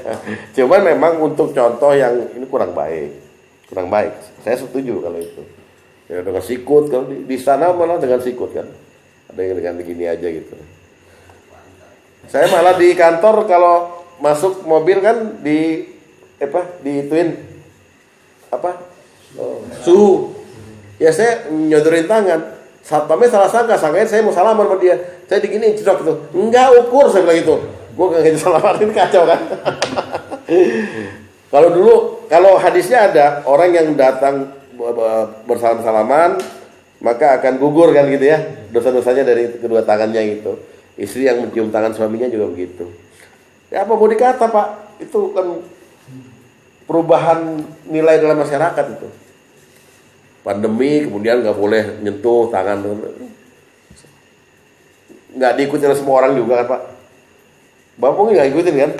Speaker 1: Cuman memang untuk contoh yang ini kurang baik. Saya setuju kalau itu. Ya dengan sikut, kalau di sana malah dengan sikut kan. Ada yang dengan begini aja gitu. Saya malah di kantor kalau masuk mobil kan di ituin suhu. Ya saya nyodorin tangan. Satpamnya salah sangkain saya mau salaman sama dia. Saya diginiin cedok gitu. Enggak ukur saya bilang gitu. Gue nggak bisa salamanin, kacau kan. Kalau hadisnya ada orang yang datang bersalam-salaman maka akan gugur kan gitu ya, dosa-dosanya dari kedua tangannya gitu. Istri yang mencium tangan suaminya juga begitu. Ya apa mau dikata Pak, itu kan perubahan nilai dalam masyarakat itu. Pandemi kemudian nggak boleh nyentuh tangan, nggak diikuti oleh semua orang juga kan Pak. Bapak nggak ikutin kan?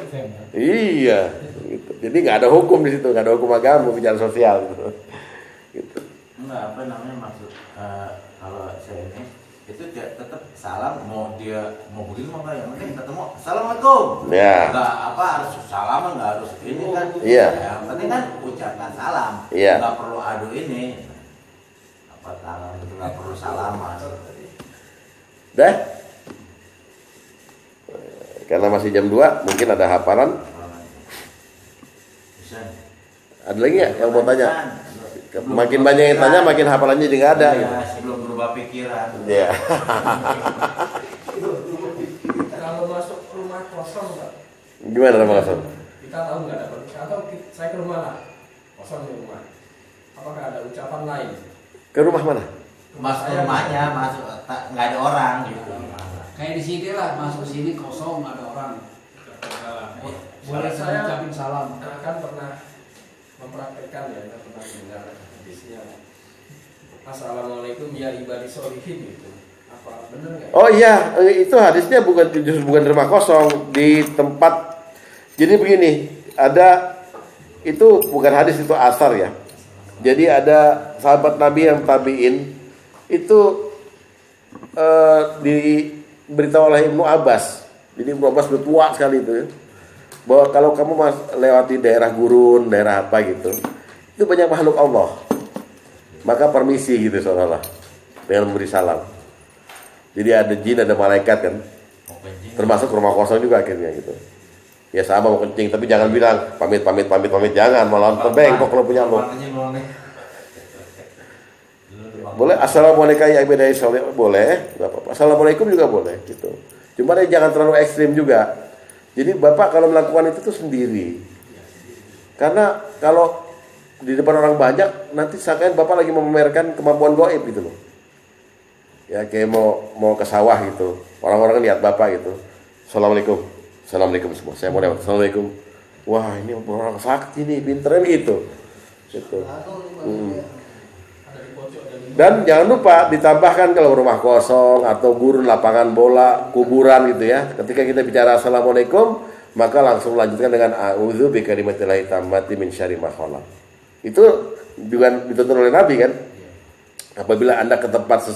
Speaker 1: Iya, gitu. Jadi nggak ada hukum di situ, nggak ada hukum agama bicara sosial gitu.
Speaker 2: Enggak, apa namanya maksud kalau saya ini itu tetap salam, mau dia mau begini mau yang penting ketemu assalamualaikum.
Speaker 1: Ya.
Speaker 2: Enggak harus salaman, enggak harus ini kan.
Speaker 1: Iya.
Speaker 2: Yang penting kan ucapkan salam.
Speaker 1: Iya.
Speaker 2: Enggak perlu adu ini. Apa tangan itu enggak perlu salaman.
Speaker 1: Dah. Karena masih jam 2, mungkin ada hafalan.
Speaker 2: Bisa.
Speaker 1: Ada lagi nggak yang mau tanya? Makin banyak yang tanya, makin hafalannya jadi nggak ada.
Speaker 2: Ya, sebelum berubah pikiran.
Speaker 1: Iya.
Speaker 4: Kalau masuk rumah kosong Pak,
Speaker 1: Gimana Mas?
Speaker 4: kita tahu nggak dapat, atau saya ke rumah lah, kosong di rumah, apakah ada ucapan lain?
Speaker 1: Ke rumah mana?
Speaker 2: Masuk rumahnya, nggak ada orang gitu.
Speaker 7: Kayak di sini lah, masuk sini kosong nggak ada orang. Boleh
Speaker 4: Saya
Speaker 7: ucapin salam.
Speaker 4: kan pernah mempraktekkan ya, kita pernah dengar hadisnya. Assalamualaikum ya ibadi sholihin gitu. Apa benar nggak?
Speaker 1: Oh iya, itu hadisnya bukan rumah kosong di tempat. Jadi begini, ada itu bukan hadis, itu asar ya. Jadi ada sahabat Nabi yang tabiin itu diberitahu oleh Ibnu Abbas. Jadi Ibnu Abbas udah tua sekali itu ya, bahwa kalau kamu lewati daerah gurun, daerah apa gitu, itu banyak makhluk Allah, maka permisi gitu seolah-olah dengan memberi salam. Jadi ada jin, ada malaikat kan, termasuk rumah kosong juga akhirnya gitu. Ya sama mau kencing, tapi jangan bilang pamit, jangan, malah terbengkok kalau punya lo. Boleh assalamualaikum ya ibadai soleh, boleh, nggak apa-apa. Assalamualaikum juga boleh gitu. Cuma jangan terlalu ekstrim juga. Jadi bapak kalau melakukan itu tuh sendiri. Karena kalau di depan orang banyak, nanti seakan bapak lagi memamerkan kemampuan gaib gitu loh. Ya kayak mau ke sawah gitu, orang-orang lihat bapak gitu. Assalamualaikum semua. Saya mau lewat. Assalamualaikum. Wah ini orang sakti nih, pinteran gitu. Dan jangan lupa ditambahkan kalau rumah kosong atau gurun, lapangan bola, kuburan gitu ya. Ketika kita bicara assalamualaikum, maka langsung lanjutkan dengan a'udzu bikalimatillahi tammati min syarri ma khalaq. Itu juga dituntut oleh Nabi kan. Apabila Anda ke tempat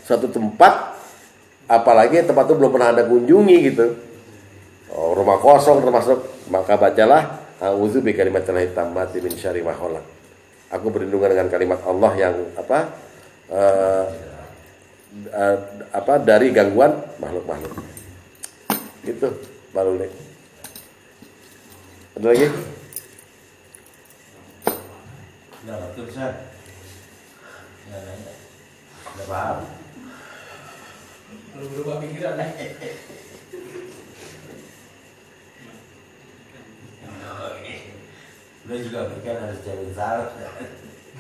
Speaker 1: suatu tempat, apalagi tempat itu belum pernah Anda kunjungi gitu, rumah kosong termasuk, maka bacalah a'udzu bikalimatillahi tammati min syarri ma khalaq. Aku berlindung dengan kalimat Allah yang dari gangguan makhluk-makhluk. Gitu, baru nih. Ada lagi?
Speaker 2: Udah betul Ustaz. Udah paham.
Speaker 4: Belum berubah pikiran nih.
Speaker 2: Lu juga pikir harus cari salah.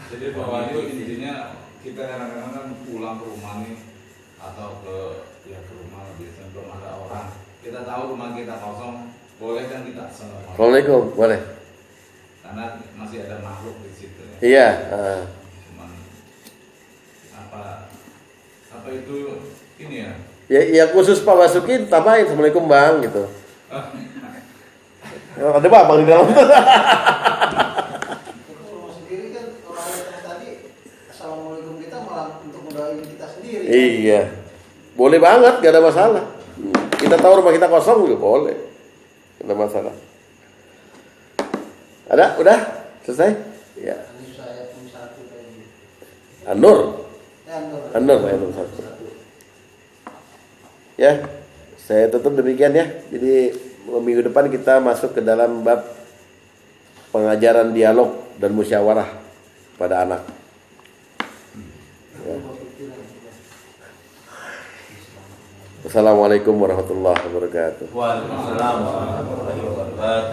Speaker 6: Jadi bahwa itu intinya kita kadang-kadang kan pulang ke rumah nih atau ke rumah biasanya belum ada orang. Kita tahu rumah kita kosong, boleh kan kita assalamualaikum.
Speaker 1: Assalamualaikum, boleh.
Speaker 6: Karena masih ada makhluk di situ. Ya.
Speaker 1: Iya.
Speaker 6: Cuman apa itu ini ya?
Speaker 1: Ya khusus Pak Basuki tambahin assalamualaikum bang gitu. Ada bang di dalam.
Speaker 4: Kalau sendiri kan orang yang tadi assalamualaikum kita malah untuk mendoain kita sendiri.
Speaker 1: Iya, boleh banget, gak ada masalah. Kita tahu rumah kita kosong juga boleh, gak ada masalah. Ada, udah selesai? Ya.
Speaker 4: Saya pun satu tadi.
Speaker 1: An-Nur ayat 1. Ya, saya tutup demikian ya. Jadi minggu depan kita masuk ke dalam bab pengajaran dialog dan musyawarah pada anak. Ya. Assalamualaikum warahmatullahi wabarakatuh.
Speaker 2: Waalaikumsalam warahmatullahi wabarakatuh.